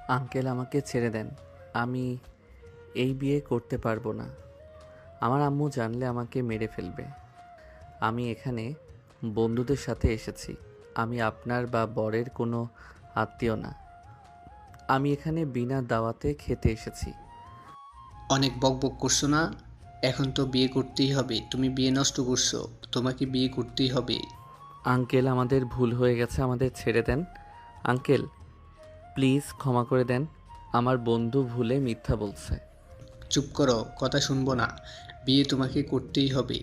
Uncle আমাকে ছেড়ে দেন। আমি এই বিয়ে করতে পারবো না। আমার আম্মু জানলে আমাকে মেরে ফেলবে। আমি এখানে বন্ধুদের সাথে এসেছি। আমি আপনার বা বরের কোনো আত্মীয় না। আমি এখানে বিনা দাওয়াতে খেতে এসেছি। অনেক বকবক করছো না? এখন তো বিয়ে করতেই হবে। তুমি বিয়ে নষ্ট করছো। তোমাকে বিয়ে করতেই হবে। আঙ্কেল আমাদের ভুল হয়ে গেছে, আমাদের ছেড়ে দেন। আঙ্কেল প্লিজ ক্ষমা করে দেন। আমার বন্ধু ভুলে মিথ্যা বলছে। চুপ করো, কথা শুনবো না। বিয়ে তোমাকে করতেই হবে।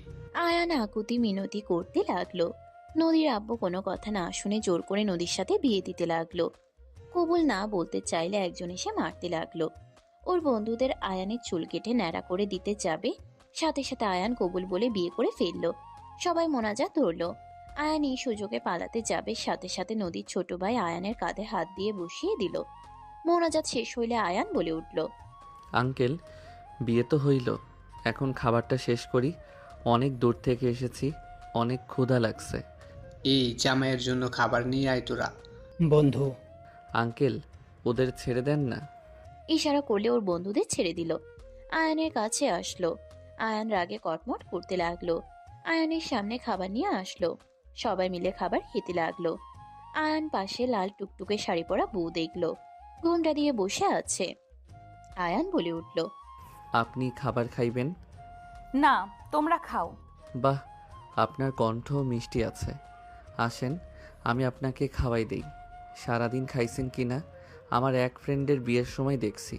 আয়ান আকুতি মিনতি করতে লাগলো। নদীর আব্বু কোনো কথা না শুনে জোর করে নদীর সাথে বিয়ে দিতে লাগলো। কবুল না বলতে চাইলে একজন এসে মারতে লাগলো। ওর বন্ধুদের আয়ানের চুল কেটে ন্যাড়া করে দিতে যাবে, সাথে সাথে আয়ান কবুল বলে বিয়ে করে ফেললো। সবাই মোনাজাত ধরলো। আয়ান এই সুযোগে পালাতে যাবে, সাথে সাথে নদীর ছোট ভাই আয়ানের কাঁধে হাত দিয়ে বসিয়ে দিল। মোনাজাত শেষ হইলে আয়ান বলে উঠল, আঙ্কেল বিয়ে তো হইল, এখন খাবারটা শেষ করি। অনেক দূর থেকে এসেছি, অনেক ক্ষুধা লাগছে। এই জামাইয়ের জন্য খাবার নিয়ে আয় তোরা। বন্ধু। আঙ্কেল ওদের ছেড়ে দেন না। ইশারা করলে ওর বন্ধুদের ছেড়ে দিল। আয়ানের কাছে আসলো। আয়ান রাগে কটমট করতে লাগলো। আয়ানের সামনে খাবার নিয়ে আসলো। সবাই মিলে খাবার খেতে লাগলো। আয়ান পাশে লাল টুকটুকে শাড়ি পরা বউ দেখলো, ঘোমটা দিয়ে বসে আছে। আয়ান বলে উঠল, আপনি খাবার খাইবেন? না, তোমরা খাও। বাহ, আপনার কণ্ঠ মিষ্টি আছে। আসেন আমি আপনাকে খাওয়াই দেই। সারাদিন খাইছেন কি না আমার এক ফ্রেন্ডের বিয়ের সময় দেখছি।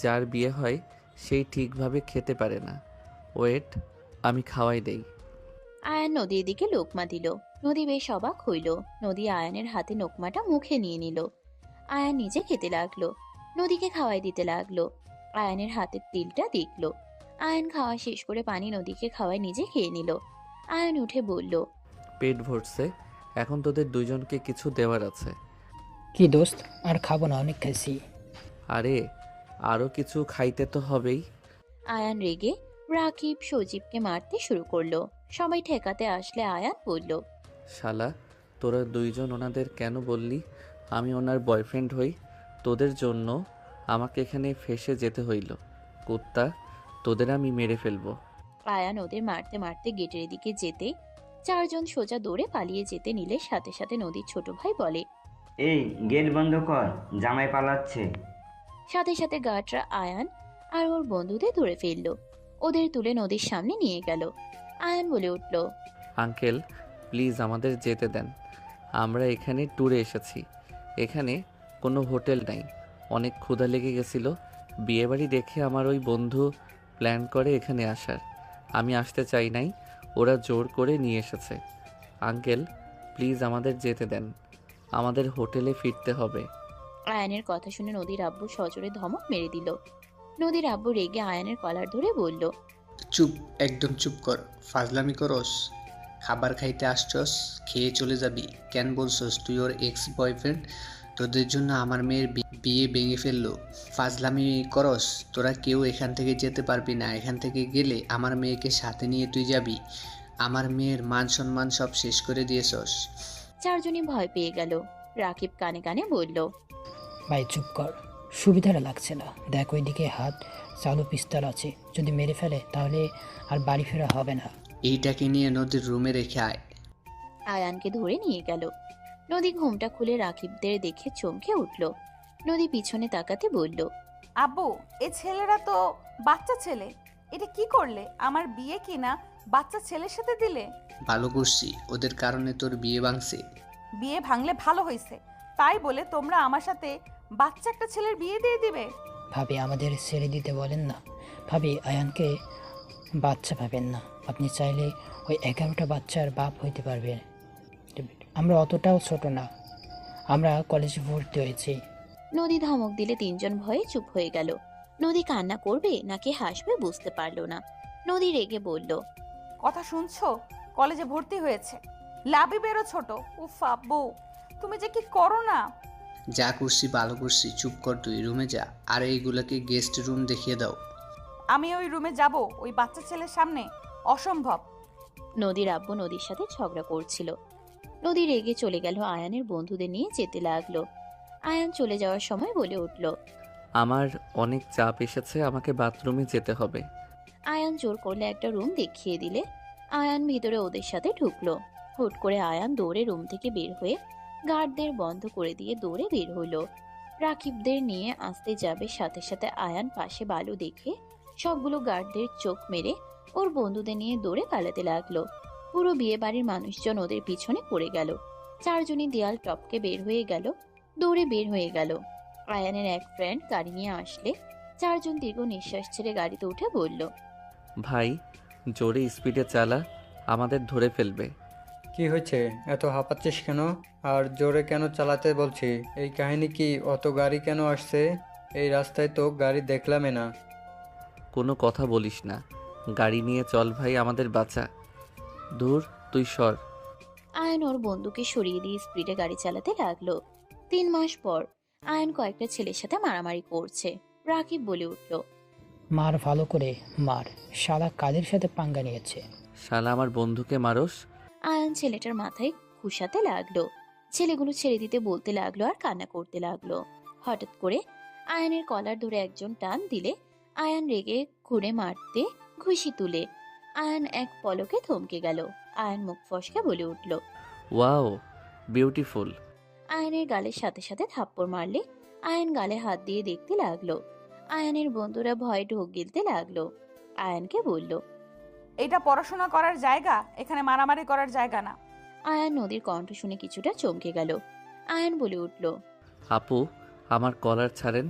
যার বিয়ে হয় সেই ঠিকভাবে খেতে পারে না। ওয়েট, আমি খাওয়াই দেই। আয়ান নদীর দিকে লোকমা দিল। নদী বেশ অবাক হইল। নদী আয়ানের হাতে নোকমাটা মুখে নিয়ে নিল। আয়ান নিজে খেতে লাগলো। নদীকে খাওয়াই দিতে লাগলো। আয়ানের হাতের তিলটা দেখলো। আয়ান খাওয়া শেষ করে পানি নদীকে খাওয়াই নিজে খেয়ে নিল। আয়ান উঠে বলল, পেট ভরছে, এখন তোদের দুইজনকে কিছু দেওয়ার আছে। কি দোস্ত, আর খাবো না, অনেক খাইছি। আরে আরও কিছু খাইতে তো হবেই। আয়ান রেগে রাকিব সজীবকে মারতে শুরু করলো। সবাই ঠেকাতে আসলে আয়ান বলল, শালা তোরা দুইজন ওনাদের কেন বললি আমি ওনার বয়ফ্রেন্ড হই? তোদের জন্য আমাকে এখানে ফেঁসে যেতে হইল। কুত্তা, তোদের আমি মেরে ফেলবো। আয়ান ওদের মারতে মারতে গেটের দিকে যেতে চারজন সোজা দৌড়ে পালিয়ে যেতে নিলে সাথে সাথে নদীর ছোট ভাই বলে, এই গেট বন্ধ কর, জামাই পালাচ্ছে। সাথে সাথে গার্ডরা আয়ান আর ওর বন্ধুদের ধরে ফেললো। ওদের তুলে নদীর সামনে নিয়ে গেল। আয়ান বলে উঠল, আঙ্কেল প্লিজ আমাদের যেতে দেন। আমরা এখানে ট্যুরে এসেছি। এখানে কোনো হোটেল নাই। অনেক ক্ষুধা লেগে গেছিল। বিয়েবাড়ি দেখে আমার ওই বন্ধু প্ল্যান করে এখানে আসার। আমি আসতে চাই নাই, ওরা জোর করে নিয়ে এসেছে। আঙ্কেল প্লিজ আমাদের যেতে দেন, আমাদের হোটেলে ফিরতে হবে। আয়ানের কথা শুনে নদীর আব্বু সজোরে ধমক মেরে দিল। নদীর আব্বু রেগে আয়ানের কলার ধরে বলল, চুপ, একদম চুপ কর। ফাজলামি করস? খাবার খাইতে আসছস, খেয়ে চলে যাবি। কেন বলছস তুই ওর এক্স বয়ফ্রেন্ড? তোদের জন্য আমার মেয়ের বিয়ে ভেঙে ফেললো। ফাজলামি করস? তোরা কেউ এখান থেকে যেতে পারবি না। এখান থেকে গেলে আমার মেয়েকে সাথে নিয়ে তুই যাবি। আমার মেয়ের মান সম্মান সব শেষ করে দিয়েছস। চারজনই ভয় পেয়ে গেল। রাকিব কানে কানে বলল, ভাই চুপ কর, সুবিধাটা লাগছে না। দেখ ওইদিকে হাত চালু পিস্তল আছে, যদি মেরে ফেলে তাহলে আর বাড়ি ফেরা হবে না। এইটাকে নিয়ে নদীর রুমে রেখে আয়। আয়ানকে ধরে নিয়ে গেল। নদী ঘোমটা খুলে রাকিবদের দেখে চমকে উঠল। নদী পিছনে তাকাতে বলল, আব্বু, এ ছেলেরা তো বাচ্চা ছেলে। এটা কি করলে? আমার বিয়ে কি না বাচ্চা ছেলের সাথে দিলে? ভালো করছি, ওদের কারণে তোর বিয়ে ভাঙছে। বিয়ে ভাঙলে ভালো হয়েছে, তাই বলে তোমরা আমার সাথে বাচ্চা একটা ছেলের বিয়ে দিয়ে দিবে? ভাবি আমাদের ছেড়ে দিতে বলেন না। ভাবি আয়ানকে বাচ্চা ভাবেন না। আপনি চাইলে ওই 11টা বাচ্চার বাপ হইতে পারবেন। আমরা অতটাও ছোট না, আমরা কলেজে ভর্তি হয়েছি। নদী ধমক দিলে তিনজন ভয়ে চুপ হয়ে গেল। নদী কান্না করবে নাকি হাসবে বুঝতে পারলো না। নদী রেগে বলল, কথা শুনছো? কলেজে ভর্তি হয়েছে, লাভি বেরো ছোট। উফ আব্বু, তুমি যে কি করো না। যা করছি ভালো করছি, চুপ কর তুই, রুমে যা। আর এইগুলোকে গেস্ট রুম দেখিয়ে দাও। আমি ওই রুমে যাব ওই বাচ্চা ছেলের সামনে? অসম্ভব। নদীর আব্বু নদীর সাথে ঝগড়া করছিল। নদী রেগে চলে গেল, আয়ানের বন্ধুদের নিয়ে যেতে লাগলো। আয়ান চলে যাওয়ার সময় বলে উঠল। আমার অনেক চাপ এসেছে, আমাকে বাথরুমে যেতে হবে। আয়ান জোর করলে একটা রুম দেখিয়ে দিলে আয়ান ভিতরে ওদের সাথে ঢুকলো। হুট করে আয়ান দৌড়ে রুম থেকে বের হয়ে গার্ডদের বন্ধ করে দিয়ে দৌড়ে বের হলো। রাকিবদের নিয়ে আসতে যাবে, সাথে সাথে আয়ান পাশে বালু দেখে সবগুলো গার্ডদের চোখ মেরে ওর বন্ধুদের নিয়ে দৌড়ে পালাতে লাগলো। পুরো বিয়ে বাড়ির মানুষজন ওদের পিছনে পড়ে গেল। চারজনই দেয়াল টপকে বের হয়ে গেল, দৌড়ে বের হয়ে গেল। আয়ানের এক ফ্রেন্ড গাড়ি নিয়ে আসলে চারজন দীর্ঘ নিঃশ্বাস ছেড়ে গাড়িতে উঠে বলল, ভাই জোরে স্পিডে চালা, আমাদের ধরে ফেলবে। কি হয়েছে, এত হাঁপাচ্ছিস কেন? আর জোরে কেন চালাতে বলছি? এই কাহিনী কি? অত গাড়ি কেন আসছে? এই রাস্তায় তো গাড়ি দেখলামই না। কোনো কথা বলিস না, গাড়ি নিয়ে চল ভাই, আমাদের বাঁচা। দূর, তুই সর। আয়ন ওর বন্ধুকে সরিয়ে দিয়ে স্পিডে গাড়ি চালাতে লাগলো। 3 মাস পর আয়ন কয়েকটা ছেলের সাথে মারামারি করছে। রাকিব বলে উঠল, মার ভালো করে মার, শালা কাদের সাথে পাঙ্গা নিয়েছে। শালা আমার বন্ধুকে মারস? আয়ন ছেলেটার মাথায় ঘুষাতে লাগলো। ছেলেগুলো ছেড়ে দিতে বলতে লাগলো আর কান্না করতে লাগলো। হঠাৎ করে আয়নের কলার ধরে একজন টান দিলে আয়ন রেগে ঘুরে মারতে ঘুষি তুলে আয়ন এক পলকে থমকে গেল। আয়ন মুখ ফসকে বলে উঠল, ওয়াও, বিউটিফুল। আয়নের গালের সাথে সাথে থাপ্পড় মারলে আয়ন গালে হাত দিয়ে দেখতে লাগলো। আয়নের বন্ধুরা ভয়ে ঢোক গিলতে লাগলো। আয়নকে বলল, এটা পড়াশোনা করার জায়গা, এখানে মারামারি করার জায়গা না। আয়ন নদীর কণ্ঠ শুনে কিছুটা চমকে গেল। আয়ন বলে উঠল, আপু, আমার কলার ছাড়েন।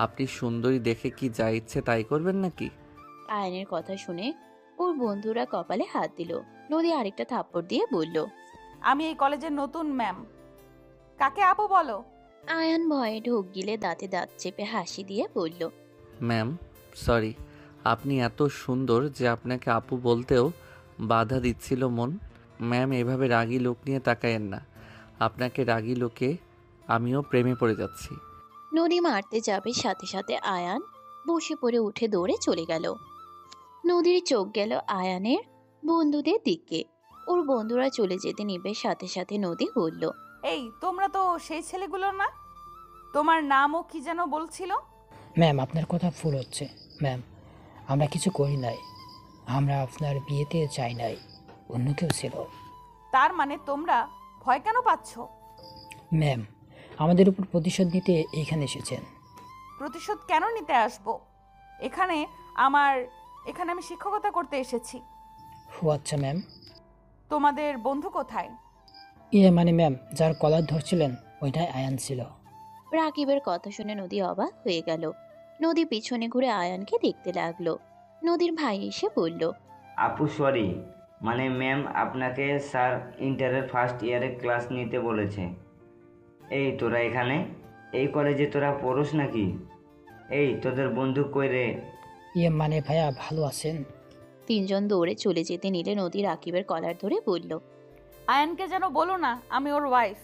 আপনি সুন্দরী দেখে কি যা ইচ্ছে তাই করবেন নাকি? আয়নের কথা শুনে ওর বন্ধুরা কপালে হাত দিল। নদী আরেকটা থাপ্পড় দিয়ে বলল, আমি এই কলেজের নতুন ম্যাম, কাকে আপু বলো? আয়ান ভয়ে ঢোক গিলে দাঁতে দাঁত চেপে হাসি দিয়ে বলল, ম্যাম সরি, আপনি এত সুন্দর যে আপনাকে আপু বলতেও বাধা দিচ্ছিল মন। ম্যাম এভাবে রাগী লোক নিয়ে তাকায়েন না, আপনাকে রাগী লোকে আমিও প্রেমে পড়ে যাচ্ছি। নদী মারতে যাবে, সাথে সাথে আয়ান বসে পড়ে উঠে দৌড়ে চলে গেল। নদীর চোখ গেল আয়ানের বন্ধুদের দিকে। ওর বন্ধুরা চলে যেতে নিবে, সাথে সাথে নদী বলল, এই তোমরা তো সেই ছেলেগুলো না? তোমার নামও কি যেন বলছিল? ম্যাম আপনার কথা ভুল হচ্ছে। ম্যাম আমরা কিছু করি নাই, আমরা আপনার বিয়েতে যাই নাই, অন্য কেউ ছিল। তার মানে তোমরা ভয় কেন পাচ্ছ? ম্যাম আমাদের উপর প্রতিশোধ নিতে এইখানে এসেছেন। প্রতিশোধ কেন নিতে আসবো? এখানে আমি শিক্ষকতা করতে এসেছি। ও আচ্ছা ম্যাম। তোমাদের বন্ধু কোথায়? মানে ম্যাম যার কলার ধরছিলেন ওইটাই আয়ান ছিল। রাকিবের কথা শুনে নদী অবাক হয়ে গেল। নদী পিছনে ঘুরে আয়ানকে দেখতে লাগলো। নদীর ভাই এসে বলল, আপু সরি, মানে ম্যাম আপনাকে স্যার ইন্টারের ফার্স্ট ইয়ারে ক্লাস নিতে বলেছে। এই তোরা এখানে, এই কলেজে তোরা পড়োস নাকি? এই তোদের বন্ধু কই রে? মানে ভাইয়া ভালো আছেন? 3 জন দৌড়ে চলে যেতে নিলে নদী রাকিবের কলার ধরে বলল, আয়ানকে যেন বলো না আমি ওর ওয়াইফ।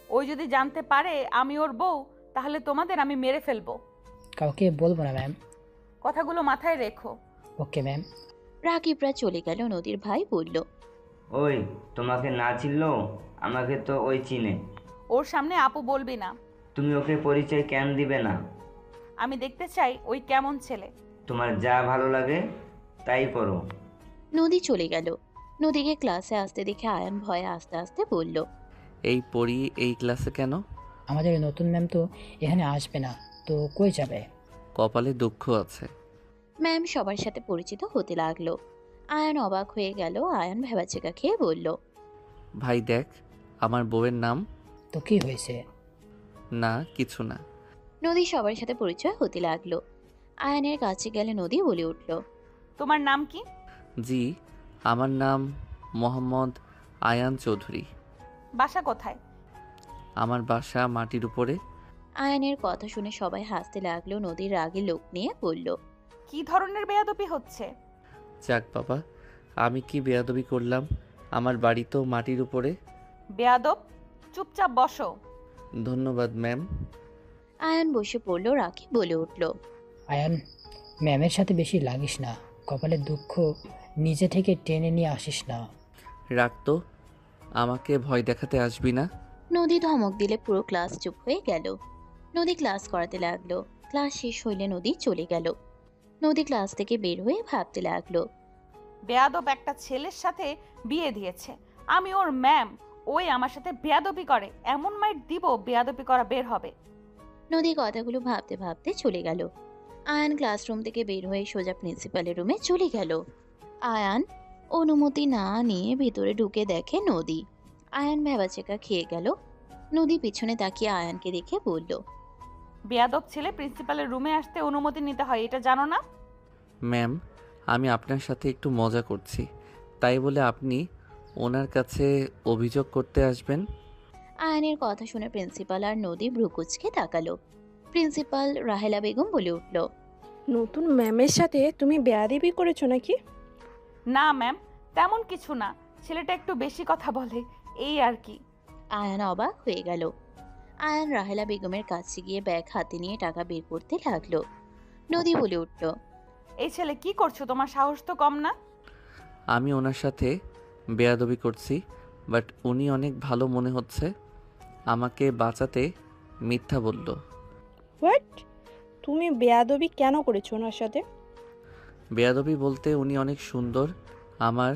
ওই যদি জানতে পারে আমি ওর বউ, তাহলে তোমাদের আমি মেরে ফেলবো। কাউকে বলবো না ম্যাম। কথাগুলো মাথায় রেখো। Okay ma'am. রাকিবরা চলে গেল। নদীর ভাই বলল, ওই তোমাকে না চিনলো, আমাকে তো ওই চিনে। ওর সামনে আপু বলবি না। তুমি ওকে পরিচয় কেন দিবে না? আমি দেখতে চাই ওই কেমন ছেলে। তোমার যা ভালো লাগে তাই করো। নদী চলে গেল। নদীকে ক্লাসে আসতে দেখে আয়ান ভয়ে আস্তে আস্তে বলল, এই পড়ি এই ক্লাসে কেন? আমাদের নতুন ম্যাম তো এখানে আসবে না, তো কই যাবে? কপালে দুঃখ আছে। ম্যাম সবার সাথে পরিচিত হতে লাগলো। আয়ান অবাক হয়ে গেল। আয়ান ভেবাচেকা খেয়ে বলল, ভাই দেখ, আমার বউয়ের নাম। তো কি হয়েছে? না কিছু না। নদী সবার সাথে পরিচয় হতে লাগলো। আয়ানের কাছে গেলে নদী বলে উঠল, তোমার নাম কি? জি, আমার নাম মোহাম্মদ আয়ান চৌধুরী। বাসা কোথায়? আমার বাসা মাটির উপরে। আয়ানের কথা শুনে সবাই হাসতে লাগলো। নদীর রাগে লোক নিয়ে বলল, কি ধরনের বেয়াদবি হচ্ছে? যাক বাবা, আমি কি বেয়াদবি করলাম? আমার বাড়ি তো মাটির উপরে। বেয়াদব, চুপচাপ বসো। ধন্যবাদ ম্যাম। আয়ান বসে পড়ল। রাকিব বলে উঠল, আয়ান ম্যামের সাথে বেশি লাগিস না, কপালের দুঃখ নিজে থেকে টেনে নিয়ে আসিস না। রাখতো, আমাকে ভয় দেখাতে আসবি না। নদী ধমক দিলে পুরো ক্লাস চুপ হয়ে গেল। নদী ক্লাস করাতে লাগলো। ক্লাস শেষ হইলে নদী চলে গেল। নদী ক্লাস থেকে বের হয়ে ভাবতে লাগলো। বেয়াদব একটা ছেলের সাথে বিয়ে দিয়েছে, আমি ওর ম্যাম, ওই আমার সাথে বেয়াদবি করে, এমন মাইট দিব বেয়াদবি করা বের হবে। নদী কথাগুলো ভাবতে ভাবতে চলে গেল। আয়ান ক্লাসরুম থেকে বের হয়ে সোজা প্রিন্সিপালের রুমে চলে গেল। আয়ান অনুমতি না নিয়ে ভিতরে ঢুকে দেখে নদী। আয়ান ভ্যাবাচেকা খেয়ে গেল। নদী পিছনে তাকিয়ে আয়ানকে দেখে বলল, বেয়াদব ছেলে প্রিন্সিপালের রুমে আসতে অনুমতি নিতে হয়, এটা জানো না? ম্যাম, আমি আপনার সাথে একটু মজা করছি, তাই বলে আপনি ওনার কাছে অভিযোগ করতে আসবেন? আয়ানের কথা শুনে প্রিন্সিপাল আর নদী ভ্রুকুচকে তাকালো। প্রিন্সিপাল রাহেলা বেগম বলে উঠল, নতুন ম্যামের সাথে তুমি বেয়াদবি করেছো নাকি? না ম্যাম, তেমন কিছু না, ছেলেটা একটু বেশি কথা বলে, এই আর কি। আয়ান অবাক হয়ে গেল। আয়ান রাহেলা বেগমের কাছে গিয়ে ব্যাগ হাতে নিয়ে টাকা বের করতে লাগলো। নদী বলে উঠল, এই ছেলে কি করছো, তোমার সাহস তো কম না? আমি ওনার সাথে বেয়াদবি করছি, বাট উনি অনেক ভালো মনে হচ্ছে, আমাকে বাঁচাতে মিথ্যা বলল। হোয়াট? তুমি বেয়াদবি কেন করেছো ওনার সাথে? বেয়াদবি বলতে উনি অনেক সুন্দর, আমার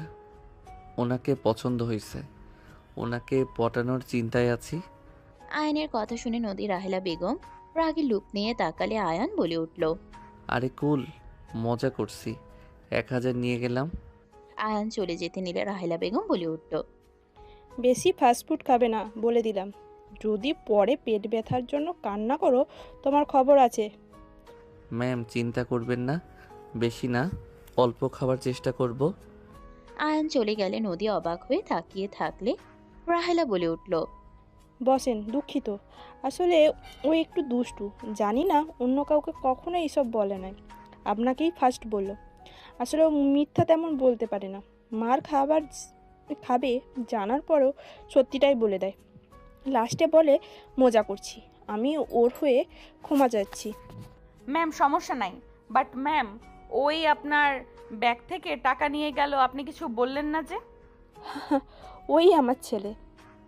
ওনাকে পছন্দ হয়েছে, ওনাকে পটানোর চিন্তায় আছি। আয়ানের কথা শুনে নদী রাহেলা বেগম রাগী লুক নিয়ে তাকালে আয়ান বলে উঠল, আরে কুল, মজা করছি, 1000 নিয়ে গেলাম। আয়ান চলে যেতে নিলে রাহেলা বেগম বলে উঠল, বেশি ফাস্টফুড খাবে না বলে দিলাম। যদি পরে পেট ব্যথার জন্য কান্না করো, তোমার খবর আছে। ম্যাম, চিন্তা করবেন না, বেশি না, অল্প খাবার চেষ্টা করব। আয়ান চলে গেলে নদী অবাক হয়ে তাকিয়ে থাকলে রাহেলা বলে উঠল, বসেন, দুঃখিত। আসলে ও একটু দুষ্টু, জানি না অন্য কাউকে কখনো এইসব বলে নাই, আপনাকেই ফার্স্ট বললো। আসলে ও মিথ্যা তেমন বলতে পারে না, মার খাবে জানার পরেও সত্যিটাই বলে দেয়। লাস্টে বলে মজা করছি। আমি ওর হয়ে ক্ষমা চাচ্ছি। ম্যাম সমস্যা নাই, বাট ম্যাম ওই আপনার ব্যাগ থেকে টাকা নিয়ে গেল, আপনি কিছু বললেন না যে? ওই আমার ছেলে।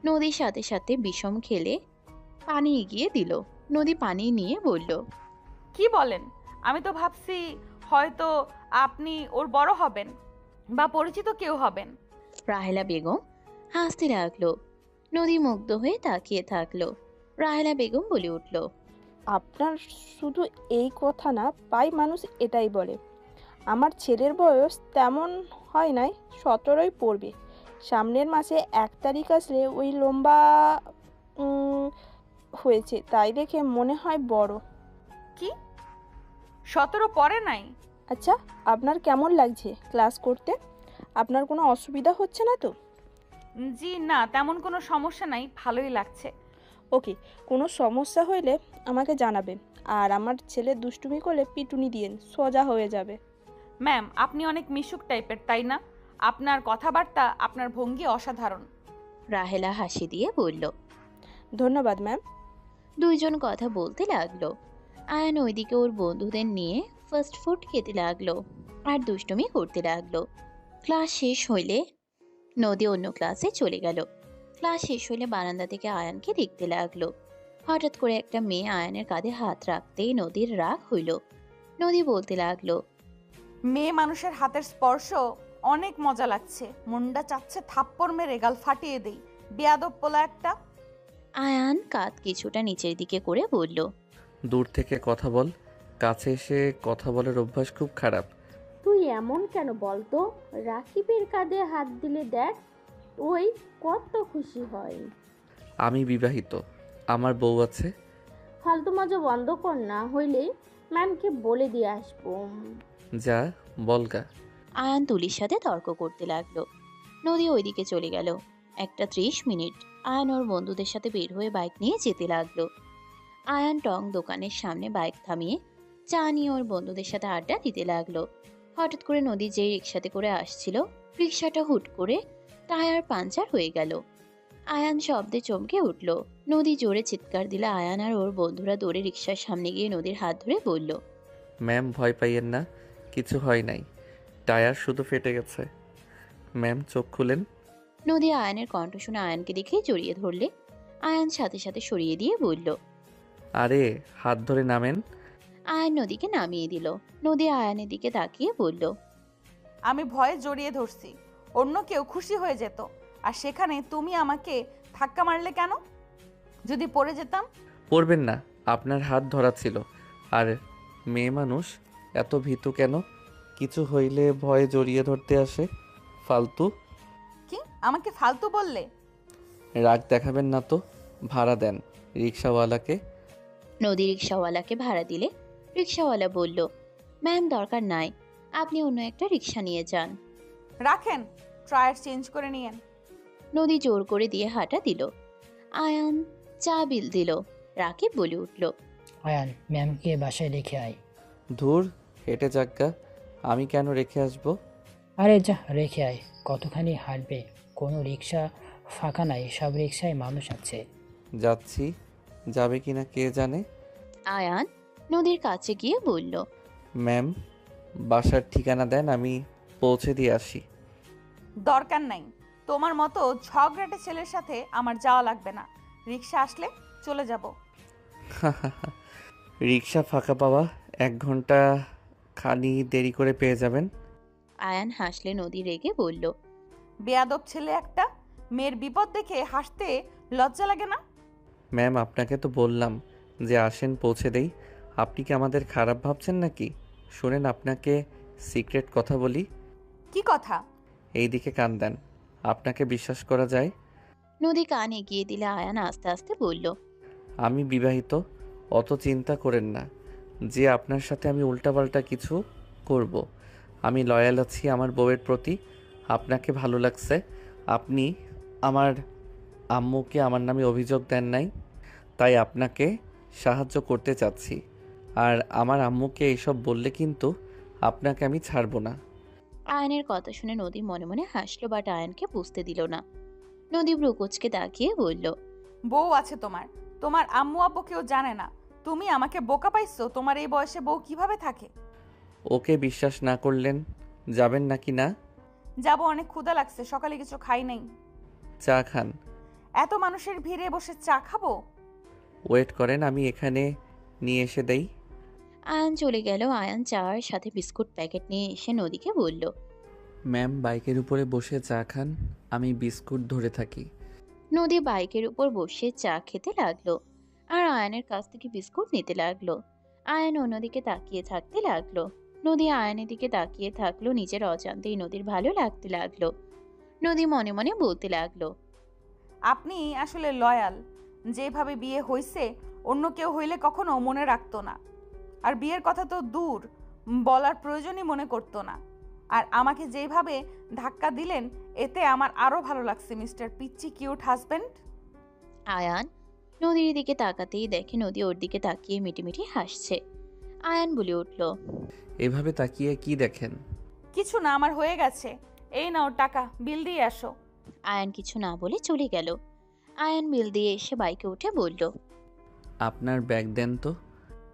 নদীর সাথে সাথে বিষম খেলে পানি এগিয়ে দিল। নদী পানি নিয়ে বলল, কি বলেন? আমি তো ভাবছি হয়তো আপনি ওর বড় হবেন বা পরিচিত কেউ হবেন। রাহেলা বেগম হাসতে লাগলো। নদী মুগ্ধ হয়ে তাকিয়ে থাকলো। রাহেলা বেগম বলে উঠল, আপনার শুধু এই কথা না, প্রায় মানুষ এটাই বলে। আমার ছেলের বয়স তেমন হয় নাই, 17ই পড়বে। সামনের মাসে 1 তারিখ আসলে ওই লম্বা হয়েছে, তাই দেখে মনে হয় বড়। কি 17 পরে নাই? আচ্ছা, আপনার কেমন লাগছে ক্লাস করতে? আপনার কোনো অসুবিধা হচ্ছে না তো? জি না, তেমন কোনো সমস্যা নাই, ভালোই লাগছে। ওকে, কোনো সমস্যা হইলে আমাকে জানাবেন। আর আমার ছেলে দুষ্টুমি করলে পিটুনি দিয়েন, সোজা হয়ে যাবে। ম্যাম আপনি অনেক মিশুক টাইপের, তাই না? আপনার কথাবার্তা, আপনার ভঙ্গি অসাধারণ। রাহেলা হাসি দিয়ে বলল। ধন্যবাদ ম্যাম। দুইজন কথা বলতে লাগলো। আয়ান ওইদিকে ওর বন্ধুদের নিয়ে ফাস্ট ফুড খেতে লাগলো আর দুষ্টুমি করতে লাগলো। ক্লাস শেষ হইলে নদী অন্য ক্লাসে চলে গেল। ক্লাস শেষ হইলে বারান্দা থেকে আয়ানকে দেখতে লাগলো। হঠাৎ করে একটা মেয়ে আয়ানের কাঁধে হাত রাখতেই নদীর রাগ হইল। নদী বলতে লাগলো, মেয়ে মানুষের হাতের স্পর্শ অনেক মজা লাগছে, মুন্ডা চাচ্ছে থাপ্পড় মেরে গাল ফাটিয়ে দেই, বেয়াদব পোলা একটা। আয়ান কাঁধ কিছুটা নিচের দিকে করে বলল, দূর থেকে কথা বল, কাছে এসে কথা বলার অভ্যাস খুব খারাপ। তুই এমন কেন বলতো? রাকিবের কাঁধে হাত দিলে দেখ, ওই কত খুশি হয়। আমি বিবাহিত, আমার বউ আছে। ফালতু মজা বন্ধ কর, না হইলে ম্যামকে বলে দিয়ে আসবো। যা বলগা। আয়ান তুলির সাথে তর্ক করতে লাগলো। নদী ওইদিকে চলে গেল। 1:30 মিনিট আয়ান ওর বন্ধুদের সাথে বের হয়ে বাইক নিয়ে যেতে লাগলো। আয়ান টং দোকানের সামনে বাইক থামিয়ে চা নিয়ে ওর বন্ধুদের সাথে আড্ডা দিতে লাগলো। হঠাৎ করে নদী যেই রিক্সাতে করে আসছিল, রিক্সাটা হুট করে টায়ার পাঞ্চার হয়ে গেল। আয়ান শব্দে চমকে উঠল। নদী জোরে চিৎকার দিলে আয়ান আর ওর বন্ধুরা দৌড়ে রিক্সার সামনে গিয়ে নদীর হাত ধরে বলল, ম্যাম ভয় পাইয়েন না, কিছু হয় নাই, টায়ার শুধু ফেটে গেছে। ম্যাম চোখ খুলেন। নদী আয়ানের কণ্ঠ শুনে আয়ানকে দেখেই জড়িয়ে ধরলে। আয়ান সাথে সাথে সরিয়ে দিয়ে বলল, আরে হাত ধরে নামেন। আয়ান নদীকে নামিয়ে দিল। নদী আয়ানের দিকে তাকিয়ে বলল, আমি ভয়ে জড়িয়ে ধরছি, অন্য কেউ খুশি হয়ে যেত, আর সেখানে তুমি আমাকে ধাক্কা মারলে কেন? যদি পড়ে যেতাম? পড়বেন না, আপনার হাত ধরা ছিল। আর মেয়ে মানুষ এত ভীতু কেন? কিছু হইলে ভয়ে জড়িয়ে ধরতে আসে। ফালতু। কি আমাকে ফালতু বললে? রাগ দেখাবেন না তো। ভাড়া দেন রিক্সাওয়ালাকে। নদী রিক্সাওয়ালাকে ভাড়া দিলে রিক্সাওয়ালা বলল, ম্যাম দরকার নাই, আপনি অন্য একটা রিক্সা নিয়ে যান। রাখেন, টায়ার চেঞ্জ করে নিয়েন। নদী জোর করে দিয়ে হাঁটা দিল। আয়ান চা বিল দিল। রাকিব বলে উঠল, আয়ান ম্যামকে বাসায় রেখে আয়। ধুর, হেঁটে যাক্কা, আমি কেন রেখে আসবো? আরে যা রেখে আয়, কতখানি হাঁটবে? কোনো রিক্সা ফাঁকা নাই, সব রিক্সায় মানুষ আছে। যাচ্ছি, যাবে কিনা কে জানে। আয়ান নদীর কাছে গিয়ে বলল, ম্যাম, বাসার ঠিকানা দেন, আমি পৌঁছে দিয়ে আসি। দরকার নাই, তোমার মতো ঝগড়াটে ছেলের সাথে আমার যাওয়া লাগবে না। রিক্সা আসলে চলে যাব। রিক্সা ফাঁকা পাওয়া 1 ঘন্টা খানি দেরি করে পেয়ে যাবেন। আয়ান হাসলে নদী রেগে বলল, বেয়াদব ছেলে একটা, মেয়ের বিপদ দেখে হাসতে লজ্জা লাগে না? ম্যাম, আপনাকে তো বললাম যে আসেন পৌঁছে দেই। আপনি কি আমাদের খারাপ ভাবছেন নাকি? শুনেন, আপনাকে সিক্রেট কথা বলি। কি কথা? এই দিকে কান দেন, আপনাকে বিশ্বাস করা যায়? নদী কান এগিয়ে দিলে আয়ান আস্তে আস্তে বলল, আমি বিবাহিত, অত চিন্তা করেন না যে আপনার সাথে আমি উল্টাপাল্টা কিছু করব। আমি লয়াল আছি আমার বউয়ের প্রতি। আপনাকে ভালো লাগছে। আপনি আমার আম্মুকে আমার নামে অভিযোগ দেন নাই, তাই আপনাকে সাহায্য করতে চাচ্ছি। আর আমার আম্মুকে এইসব বললে কিন্তু আপনাকে আমি ছাড়বো না। আয়নের কথা শুনে নদী মনে মনে হাসলো, বাট আয়নকে বুঝতে দিল না। নদী ব্রুকুচকে তাকিয়ে বলল, বউ আছে তোমার, তোমার আম্মু আব্বু কেউ জানে না। তুমি আমাকে বোকা পাইছো? তোমার এই বয়সে বউ কিভাবে থাকে? ওকে বিশ্বাস না করলেন যাবেন নাকি না? যাবো, অনেক ক্ষুধা লাগছে, সকালে কিছু খাই নাই। চা খান। এত মানুষের ভিড়ে বসে চা খাবো? ওয়েট করেন, আমি এখানে নিয়ে এসে দেই। আয়ান চলে গেল। আয়ান চার সাথে বিস্কুট প্যাকেট নিয়ে এসে নদীকে বলল, ম্যাম, বাইকের উপরে বসে চা খান, আমি বিস্কুট ধরে থাকি। নদী বাইকের উপর বসে চা খেতে লাগলো আর আয়নের কাছ থেকে বিস্কুট নিতে লাগলো। আয়ন অন্যদিকে তাকিয়ে থাকতে লাগলো। নদী আয়নের দিকে তাকিয়ে থাকলো। নিজের অজান্তেই নদীর ভালো লাগতে লাগলো। নদী মনে মনে বলতে লাগলো, আপনি আসলে লয়াল। যেভাবে বিয়ে হইছে অন্য কেউ হইলে কখনো মনে রাখতো না, আর বিয়ের কথা তো দূর, বলার প্রয়োজনই মনে করতো না। আর আমাকে যেভাবে ধাক্কা দিলেন এতে আমার আরো ভালো লাগছে মিস্টার পিচ্চি কিউট হাজবেন্ড। আয়ান নদীর দিকে তাকাতেই দেখে নদী ওর দিকে তাকিয়ে মিটিমিটি হাসছে। আয়ান বলে উঠল, এভাবে তাকিয়ে কি দেখেন? কিছু না, আমার হয়ে গেছে। এই নাও টাকা, বিল দিয়ে আসো। আয়ান কিছু না বলে চলে গেল। আয়ান বিল দিয়ে এসে বাইকে উঠে বলল, আপনার ব্যাগ দেন তো।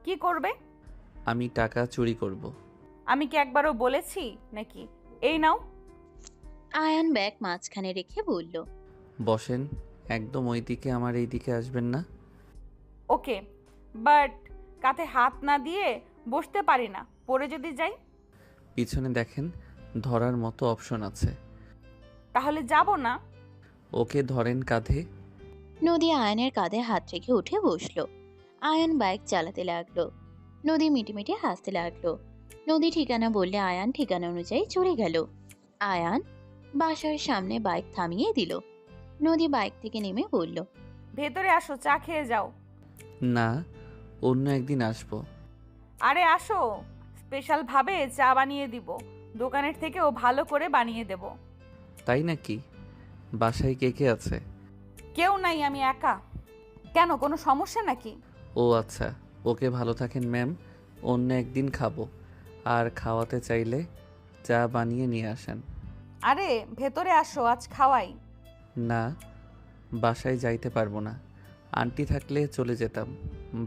কি করবে? আমি টাকা চুরি করব। আমি কি একবারও বলেছি নাকি? এই নাও। আয়ান ব্যাগ মাঝখানে রেখে বলল, বসেন, একদম ওই দিকে, আমার এই দিকে আসবেন না। ওকে, বাট কাঁধে হাত না দিয়ে বসতে পারি না, পড়ে যদি যাই? পিছনে দেখেন, ধরার মতো অপশন আছে। তাহলে যাব না? ওকে ধরেন কাঁধে। নদী আয়নের কাঁধে হাত রেখে উঠে বসলো। আয়ান বাইক চালাতে লাগলো। নদী মিটিমিটি হাসতে লাগলো। নদী ঠিকানা বললে আয়ান ঠিকানা অনুযায়ী চলে গেল। আয়ান বাসার সামনে বাইক থামিয়ে দিল। নদী বাইক থেকে নেমে বলল, ভেতরে আসো, চা খেয়ে যাও। না, অন্য একদিন আসবো। আরে আসো, স্পেশাল ভাবে চা বানিয়ে দিব, দোকানের থেকেও ভালো করে বানিয়ে দেব। তাই নাকি? বাসায় কে কে আছে? কেউ নাই, আমি একা। কেন, কোনো সমস্যা নাকি? ও আচ্ছা, ওকে ভালো থাকেন ম্যাম, অন্য একদিন খাবো। আর খাওয়াতে চাইলে চা বানিয়ে নিয়ে আসেন। আরে ভেতরে আসো, আজ খাওয়াই। না, বাসায় যাইতে পারবো না, আন্টি থাকলে চলে যেতাম।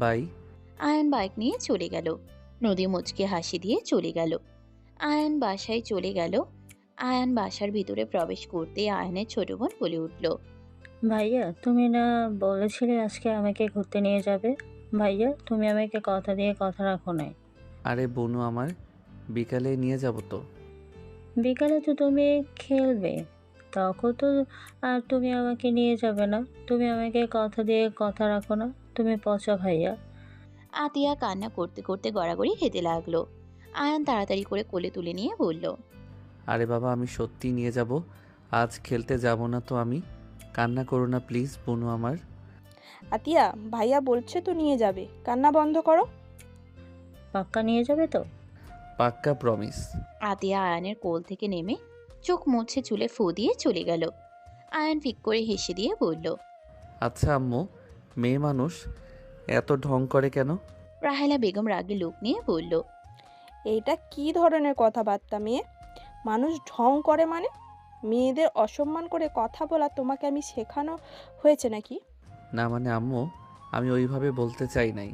বাই। আয়ান বাইক নিয়ে চলে গেল। নদী মুচকে হাসি দিয়ে চলে গেল। আয়ান বাসায় চলে গেল। আয়ান বাসার ভিতরে প্রবেশ করতে আয়ানের ছোট বোন বলে উঠল, ভাইয়া, তুমি না বলেছিলে আজকে আমাকে ঘুরতে নিয়ে যাবে? ভাইয়া তুমি আমাকে কথা দিয়ে কথা রাখো নাই। আরে বনু আমার, বিকালে নিয়ে যাব তো। বিকালে তো তুমি খেলবে, তখন তো আর তুমি আমাকে নিয়ে যাবে না। তুমি আমাকে কথা দিয়ে কথা রাখো না, তুমি পচা ভাইয়া। আতিয়া কান্না করতে করতে গড়াগড়ি খেতে লাগলো। আয়ান তাড়াতাড়ি করে কোলে তুলে নিয়ে বলল, আরে বাবা, আমি সত্যি নিয়ে যাব। আজ খেলতে যাব না তো আমি। কান্না করো না প্লিজ বনু আমার। আতিয়া, ভাইয়া বলছে তো নিয়ে যাবে, কান্না বন্ধ করো। পাক্কা নিয়ে যাবে তো? পাক্কা প্রমিস। আতিয়া আয়ানের কোল থেকে নেমে চোখ মুছে চুলে ফু দিয়ে চলে গেল। আয়ান ফিক করে হেসে দিয়ে বলল, আচ্ছা আম্মু, মেয়ে মানুষ এত ঢং করে কেন? রাহেলা বেগম রাগে লোক নিয়ে বলল, এইটা কি ধরনের কথাবার্তা মেয়ে? মানুষ ঢং করে মানে? মেয়েদের অসম্মান করে কথা বলা তোমাকে আমি শেখানো হয়েছে নাকি? না মানে আম্মু, আমি ওইভাবে বলতে চাই নাই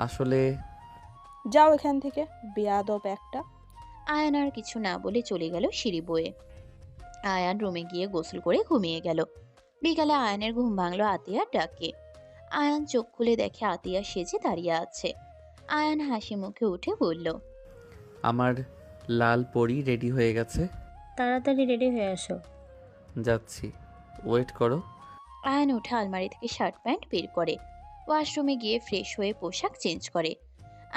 আসলে। যাও এখান থেকে, বেয়াদব একটা। আয়ান আর কিছু না বলে চলে গেল সিঁড়ি বয়ে। আয়ান রুমে গিয়ে গোসল করে ঘুমিয়ে গেল। বিকালে আয়ানের ঘুম ভাঙলো আতিয়ার ডাকে। আয়ান চোখ খুলে দেখে আতিয়া সেজে দাঁড়িয়ে আছে। আয়ান হাসি মুখে উঠে বলল, আমার লাল পরি রেডি হয়ে গেছে। তাড়াতাড়ি রেডি হয়ে আসো। যাচ্ছি, ওয়েট করো। আয়ান উঠে আলমারি থেকে শার্ট প্যান্ট বের করে ওয়াশরুমে গিয়ে ফ্রেশ হয়ে পোশাক চেঞ্জ করে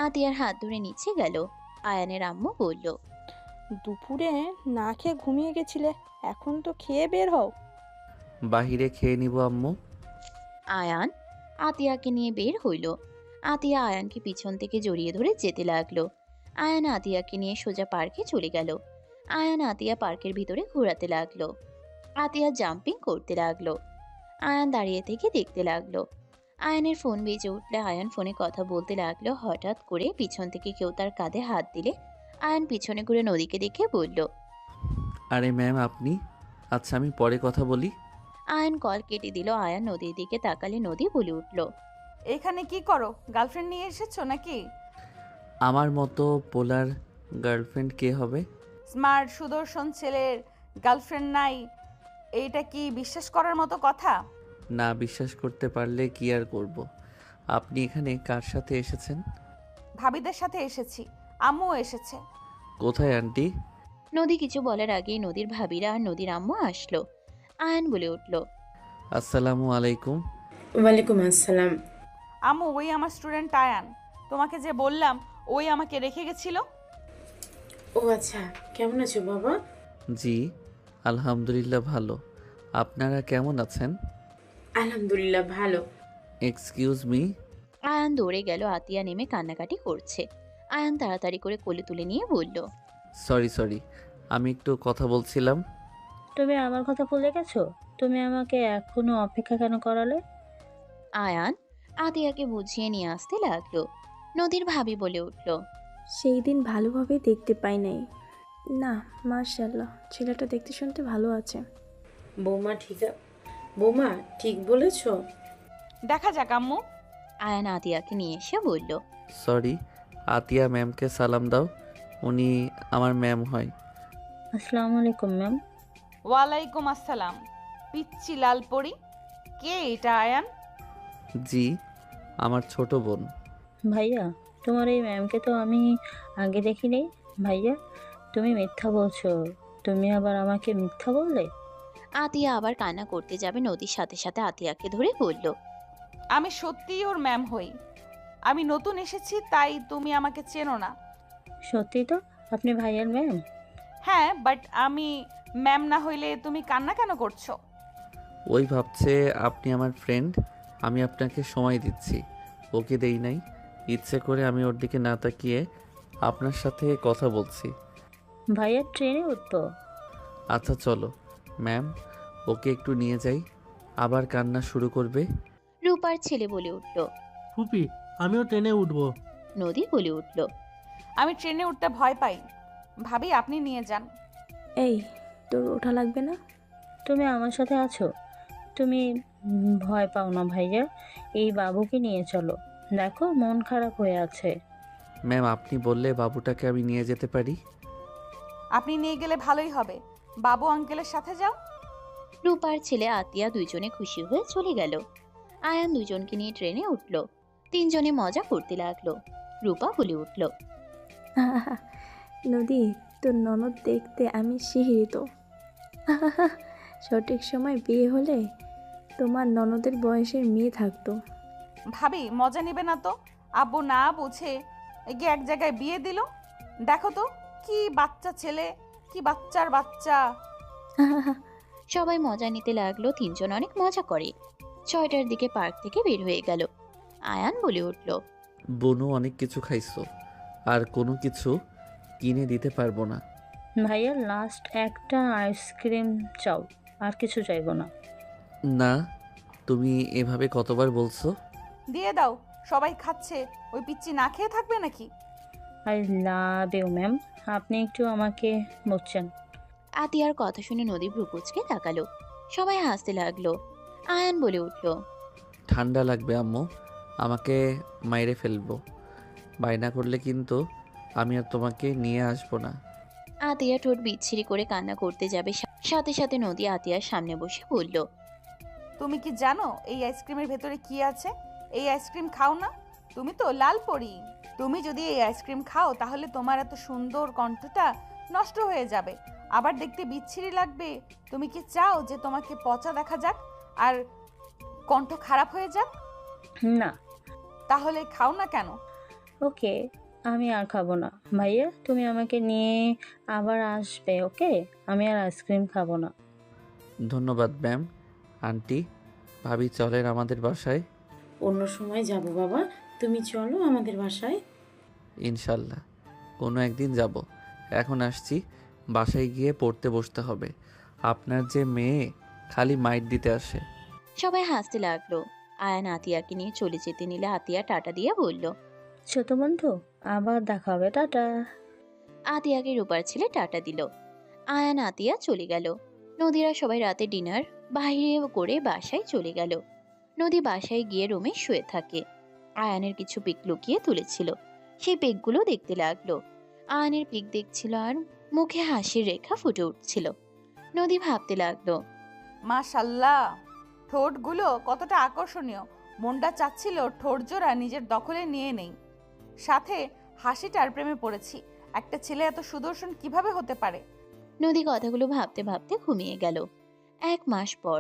আতিয়ার হাত ধরে নিচে গেল। আয়ানের আম্মু বলল, দুপুরে না খেয়ে ঘুমিয়ে গেছিলে, এখন তো খেয়ে বের হও। বাহিরে খেয়ে নিব আম্মু। আয়ান আতিয়াকে নিয়ে বের হইল। আতিয়া আয়ানকে পিছন থেকে জড়িয়ে ধরে যেতে লাগলো। আয়ান আতিয়াকে নিয়ে সোজা পার্কে চলে গেল। আয়ান আতিয়া পার্কের ভিতরে ঘোরাতে লাগলো। আতিয়া জাম্পিং করতে লাগলো। আয়ান দাঁড়িয়ে থেকে দেখতে লাগলো। আয়ানের ফোন বেজে উঠলে আয়ান ফোনে কথা বলতে লাগলো। হঠাৎ করে পিছন থেকে কেউ তার কাঁধে হাত দিলে আয়ান পিছনে ঘুরে নদীকে দেখে বলল, আরে ম্যাম আপনি? আচ্ছা আমি পরে কথা বলি। আয়ান কল কেটে দিল। আয়ান নদীর দিকে তাকালে নদী বলে উঠল, এখানে কি করো? গার্লফ্রেন্ড নিয়ে এসেছো নাকি? আমার মতো পোলার গার্লফ্রেন্ড কে হবে? স্মার্ট সুদর্শন ছেলের গার্লফ্রেন্ড নাই, এইটা কি বিশ্বাস করার মতো কথা? না বিশ্বাস করতে পারলে কি আর করব। আপনি এখানে কার সাথে এসেছেন? ভাবিদের সাথে এসেছি, আম্মুও এসেছে। কোথায় আন্টি? নদী কিছু বলার আগেই নদীর ভাবিরা আর নদীর আম্মু আসলো। আয়ান বলে উঠল, আসসালামু আলাইকুম। ওয়ালাইকুম আসসালাম। আম্মু, ওই আমার স্টুডেন্ট আয়ান, তোমাকে যে বললাম ওই আমাকে রেখে গেছিল। ও আচ্ছা, কেমন আছো বাবা? জি আলহামদুলিল্লাহ ভালো। আপনারা কেমন আছেন? আলহামদুলিল্লাহ ভালো। Excuse me. আয়ান দৌড়ে গেল। আতিয়া নেমে কান্নাকাটি করছে। আয়ান তাড়াতাড়ি করে কোলে তুলে নিয়ে বলল, সরি, আমি একটু কথা বলছিলাম। তুমি আমার কথা ভুলে গেছো? তুমি আমাকে এখনো অপেক্ষা কেন করালে? আয়ান আতিয়াকে বুঝিয়ে নিয়ে আসতে লাগলো। নদীর ভাবি বলে উঠল, সেই দিন ভালোভাবে দেখতে পাই নাই। না, মাশাআল্লাহ, ছেলেটা দেখতে শুনতে ভালো আছে। বৌমা ঠিক বলেছো। দেখা যাক আম্মু। আয়ান আতিয়াকে নিয়ে এসে বলল, সরি, আতিয়া ম্যামকে সালাম দাও, উনি আমার ম্যাম হয়। আসসালামু আলাইকুম ম্যাম। ওয়ালাইকুম আসসালাম। পিচ্চি লাল পরি, কে এটা আয়ান? জি, আমার ছোট বোন। ভাইয়া, তোমার এই ম্যামকে তো আমি আগে দেখিনি। ভাইয়া, তুমি মিথ্যা বলছো। তুমি আবার আমাকে মিথ্যা বললে? আতিয়া আবার কান্না করতে যাবে। নদীর সাথে সাথে আতিয়াকে ধরে বলল, আমি সত্যিই ওর ম্যাম হই। আমি নতুন এসেছি, তাই তুমি আমাকে চেনো না। সত্যি তো আপনি ভাইয়ার ম্যাম? হ্যাঁ, বাট আমি ম্যাম না হইলে তুমি কান্না কেন করছো? ওই ভাবছে আপনি আমার ফ্রেন্ড, আমি আপনাকে সময় দিচ্ছি। ওকে দেই নাই, ইচ্ছে করে আমি ওর দিকে না তাকিয়ে আপনার সাথে কথা বলছি। ভাইয়ার ট্রেনে উঠবো? আচ্ছা চলো ম্যাম, ওকে একটু নিয়ে যাই, আবার কান্না শুরু করবে। রূপার ছেলে বলে উঠল, ফুপি আমিও ট্রেনে উঠবো। নদী বলে উঠল, আমি ট্রেনে উঠতে ভয় পাই। ভাবি আপনি নিয়ে যান। এই, তোর ওঠা লাগবে না? তুমি আমার সাথে আছো, তুমি ভয় পাও না ভাইয়া। এই বাবুকে নিয়ে চলো, দেখো মন খারাপ হয়ে আছে। ম্যাম আপনি বললে বাবুটাকে আমি নিয়ে যেতে পারি। আপনি নিয়ে গেলে ভালোই হবে, বাবু আঙ্কেলের সাথে যাও। রূপার ছেলে আতিয়া দুইজনে খুশি হয়ে চলে গেল। আয়ান দুজনকে নিয়ে ট্রেনে উঠল। তিনজনে মজা করতে লাগলো। রূপা বলে উঠল, আহা, নদী তোর ননদ দেখতে আমি শিহরিত। আহা, সঠিক সময় বিয়ে হলে তোমার ননদের বয়সের মেয়ে থাকতো। ভাবি মজা নেবে না তো? আব্বু না বুঝে গিয়ে এক জায়গায় বিয়ে দিল। দেখো তো কি বাচ্চা ছেলে, কি বাচ্চার বাচ্চা। আহা, সবাই মজা নিতে লাগলো। তিনজন অনেক মজা করে। 6টার দিকে পার্ক থেকে বের হয়ে গেল। আয়ান বলে উঠল, বনু অনেক কিছু খাইছো, আর কোনো কিছু কিনে দিতে পারবো না। ভাইয়া লাস্ট একটা আইসক্রিম চাও, আর কিছু চাইবো না। না, তুমি এভাবে কতবার বলছো? দিয়ে দাও, সবাই খাচ্ছে, ওই পিচ্চি না খেয়ে থাকবে নাকি? আই লাভ ইউ ম্যাম, আপনি একটু আমাকে বুঝছেন। আতিয়ার কথা শুনে নদী ভ্রুকুচকে তাকালো। সবাই হাসতে লাগলো। আয়ান বলে উঠল, ঠান্ডা লাগবে আম্মু, আমাকে মাইরে ফেলবো। বায়না করলে কিন্তু আমি আর তোমাকে নিয়ে আসবো না। আতিয়া ঠোঁট বিচ্ছিরি করে কান্না করতে যাবে, সাথে সাথে নদী আতিয়ার সামনে বসে বলল, তুমি কি জানো এই আইসক্রিমের ভেতরে কি আছে? এই আইসক্রিম খাও না, তুমি তো লাল পরি। তুমি যদি এই আইসক্রিম খাও তাহলে তোমার এত সুন্দর কণ্ঠটা নষ্ট হয়ে যাবে, আবার দেখতে বিচ্ছিরি লাগবে। তুমি কি চাও যে তোমাকে পচা দেখা যাক আর কণ্ঠ খারাপ হয়ে যাক? না। তাহলে খাও না কেন? ওকে, আমি আর খাবো না। ভাইয়া তুমি আমাকে নিয়ে আবার আসবে, ওকে? আমি আর আইসক্রিম খাবো না। ধন্যবাদ ম্যাম। আন্টি, ভাবি চলেন আমাদের বাসায়। অন্য সময় যাব বাবা, তুমি চলো আমাদের বাসায়। ইনশাল্লাহ কোনো একদিন যাব। এখন আসছি, বাসায় গিয়ে পড়তে বসতে হবে। আপনার যে মেয়ে খালি মাইট দিতে আসে। সবাই হাসতে লাগলো। আয়ান আতিয়াকে নিয়ে চলে যেতে নিলে আতিয়া টাটা দিয়ে বলল, ছোট বন্ধু, আবার দেখা হবে, টাটা। আতিয়াকে রূপার ছেলে টাটা দিল। আয়ান আতিয়া চলে গেল। নদীরা সবাই রাতে ডিনার বাইরে করে বাসায় চলে গেল। নদী বাসায় গিয়ে রুমে শুয়ে থাকে। আয়ানের কিছু পিক লুকিয়ে তুলেছিল, সেই পিকগুলো দেখতে লাগলো। আয়ানের পিক দেখছিল আর মুখে হাসির রেখা ফুটে উঠছিল। নদী ভাবতে লাগলো, মাশাল্লাহ, ঠোঁটগুলো কতটা আকর্ষণীয়। মনটা চাচ্ছিল ঠোঁট জোড়া নিজের দখলে নিয়ে নেই। সাথে হাসিটার প্রেমে পড়েছি। একটা ছেলে এত সুদর্শন কিভাবে হতে পারে? নদী কথাগুলো ভাবতে ভাবতে ঘুমিয়ে গেল। 1 মাস পর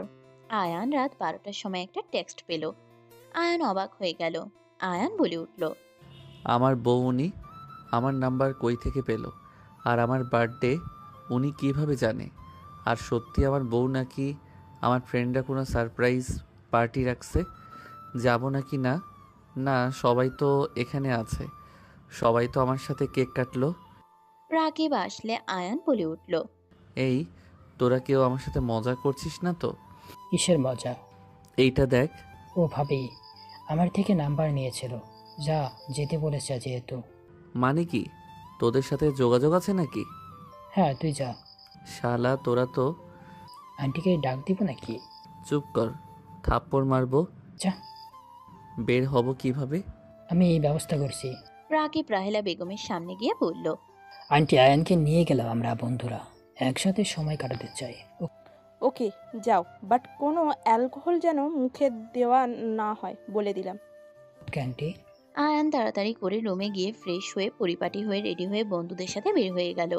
আয়ান রাত 12টার সময় একটা টেক্সট পেল। আয়ান অবাক হয়ে গেল। আয়ান বলে উঠল, আমার বউ উনি আমার নাম্বার কই থেকে পেল? আর আমার বার্থডে উনি কিভাবে জানে? আর সত্যি আমার বউ নাকি আমার ফ্রেন্ডরা কোনো সারপ্রাইজ পার্টি রাখছে? যাব নাকি না? না, সবাই তো এখানে আছে, সবাই তো আমার সাথে কেক কাটলো। রাকিব আসলে আয়ান বলে উঠল, এই তোরা কেউ আমার সাথে মজা করছিস না তো? কিসের মজা? এইটা দেখ। ও ভাবি আমার থেকে নাম্বার নিয়েছিল, যা যেতে বলেছে যেহেতু। মানে কি, তোদের সাথে যোগাযোগ আছে নাকি? হ্যাঁ তুই যা। শালা তোরা তো। আন্টিকে ডাক দিব নাকি? চুপ কর, থাপ্পড় মারবো। যা। বের হব কিভাবে? আমি এই ব্যবস্থা করছি। রাকিব রাহেলা বেগমের সামনে গিয়ে বলল, আন্টি আয়ানকে নিয়ে গেলাম, আমরা বন্ধুরা একসাথে সময় কাটাতে চাই। ওকে যাও, বাট কোনো অ্যালকোহল যেন মুখে দেওয়া না হয় বলে দিলাম। আন্টি। আয়ান তাড়াতাড়ি করে রুমে গিয়ে ফ্রেশ হয়ে পরিপাটি হয়ে রেডি হয়ে বন্ধুদের সাথে বের হয়ে গেল।